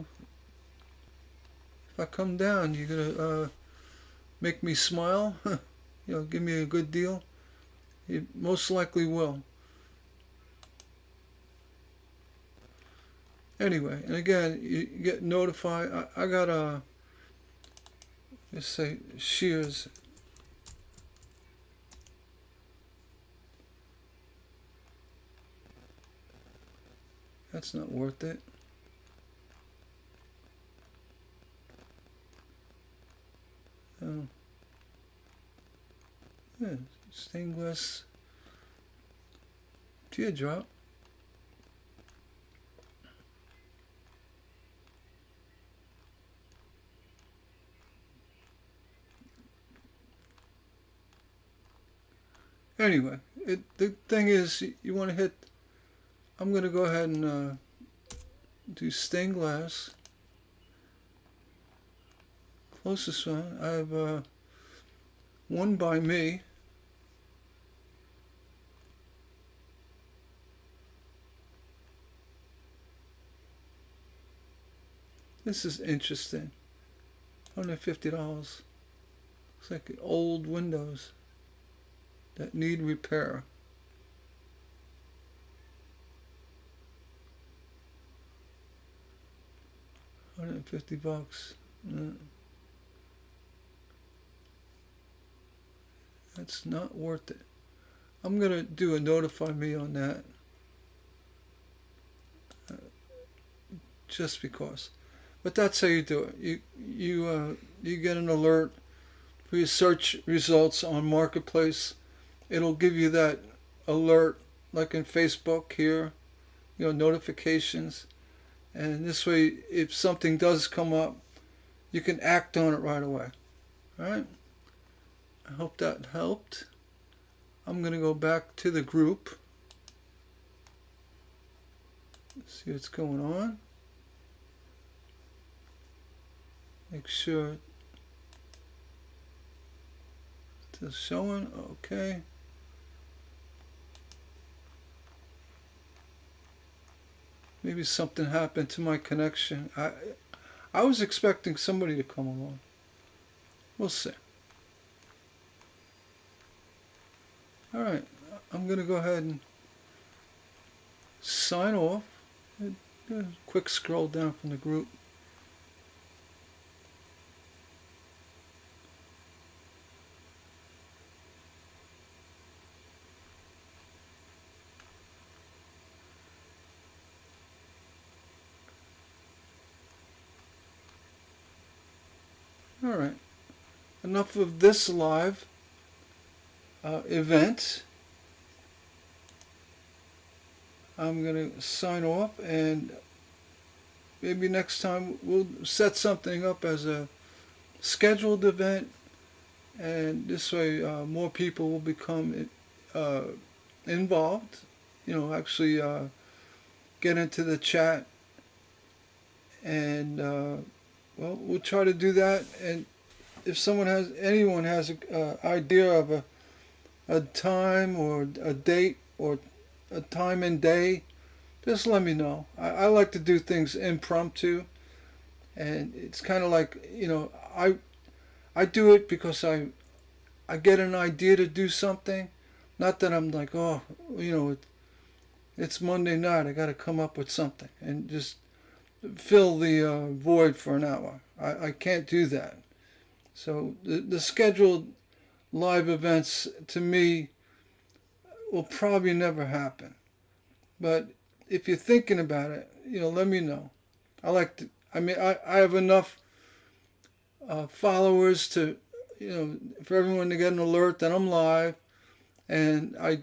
I come down, you gonna make me smile? Give me a good deal? He most likely will. Anyway, and again, you get notified. I got let's say shears. That's not worth it. Oh. Yeah, stained glass teardrop. Anyway, the thing is, you want to hit. I'm going to go ahead and do stained glass. Closest one, I have one by me. This is interesting. $150. Looks like old windows that need repair. $150. That's not worth it. I'm gonna do a notify me on that, just because. But that's how you do it. You get an alert for your search results on Marketplace. It'll give you that alert, like in Facebook here, notifications. And this way, if something does come up, you can act on it right away. All right? I hope that helped. I'm going to go back to the group. Let's see what's going on. Make sure it's showing. Okay. Maybe something happened to my connection. I was expecting somebody to come along. We'll see. All right. I'm going to go ahead and sign off. Quick scroll down from the group. All right. Enough of this live event. I'm going to sign off, and maybe next time we'll set something up as a scheduled event, and this way more people will become involved. Actually get into the chat, and well, we'll try to do that. And if anyone has an idea of a time or a date or a time and day, just let me know. I like to do things impromptu, and it's kind of like, I do it because I get an idea to do something. Not that I'm like, oh, it's Monday night, I got to come up with something and just fill the void for an hour. I can't do that. So the scheduled live events to me will probably never happen. But if you're thinking about it, let me know. I have enough followers to, for everyone to get an alert that I'm live, and I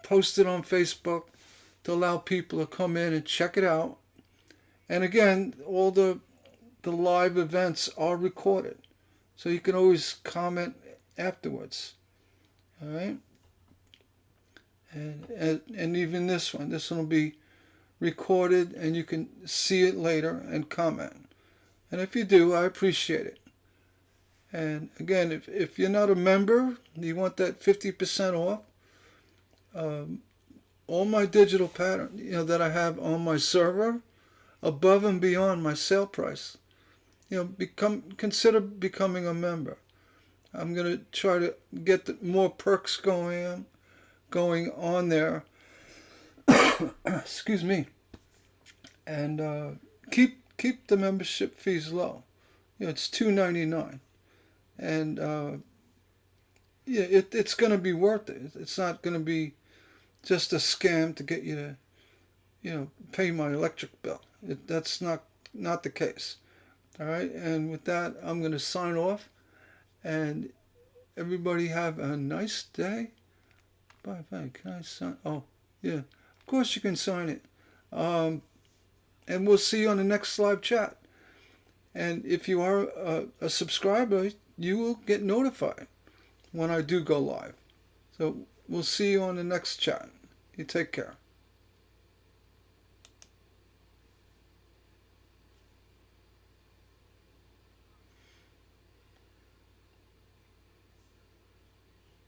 post it on Facebook to allow people to come in and check it out. And again, all the live events are recorded, so you can always comment afterwards. All right. And even this one will be recorded, and you can see it later and comment. And if you do, I appreciate it. And again, if you're not a member, you want that 50% off. All my digital pattern, that I have on my server, above and beyond my sale price, consider becoming a member. I'm going to try to get more perks going on there. Excuse me. And keep the membership fees low. It's $2.99, and it's going to be worth it. It's not going to be just a scam to get you to pay my electric bill. That's not the case. All right. And with that, I'm going to sign off, and everybody have a nice day. Bye. Can I sign? Oh, yeah. Of course you can sign it. And we'll see you on the next live chat. And if you are a subscriber, you will get notified when I do go live. So we'll see you on the next chat. You take care.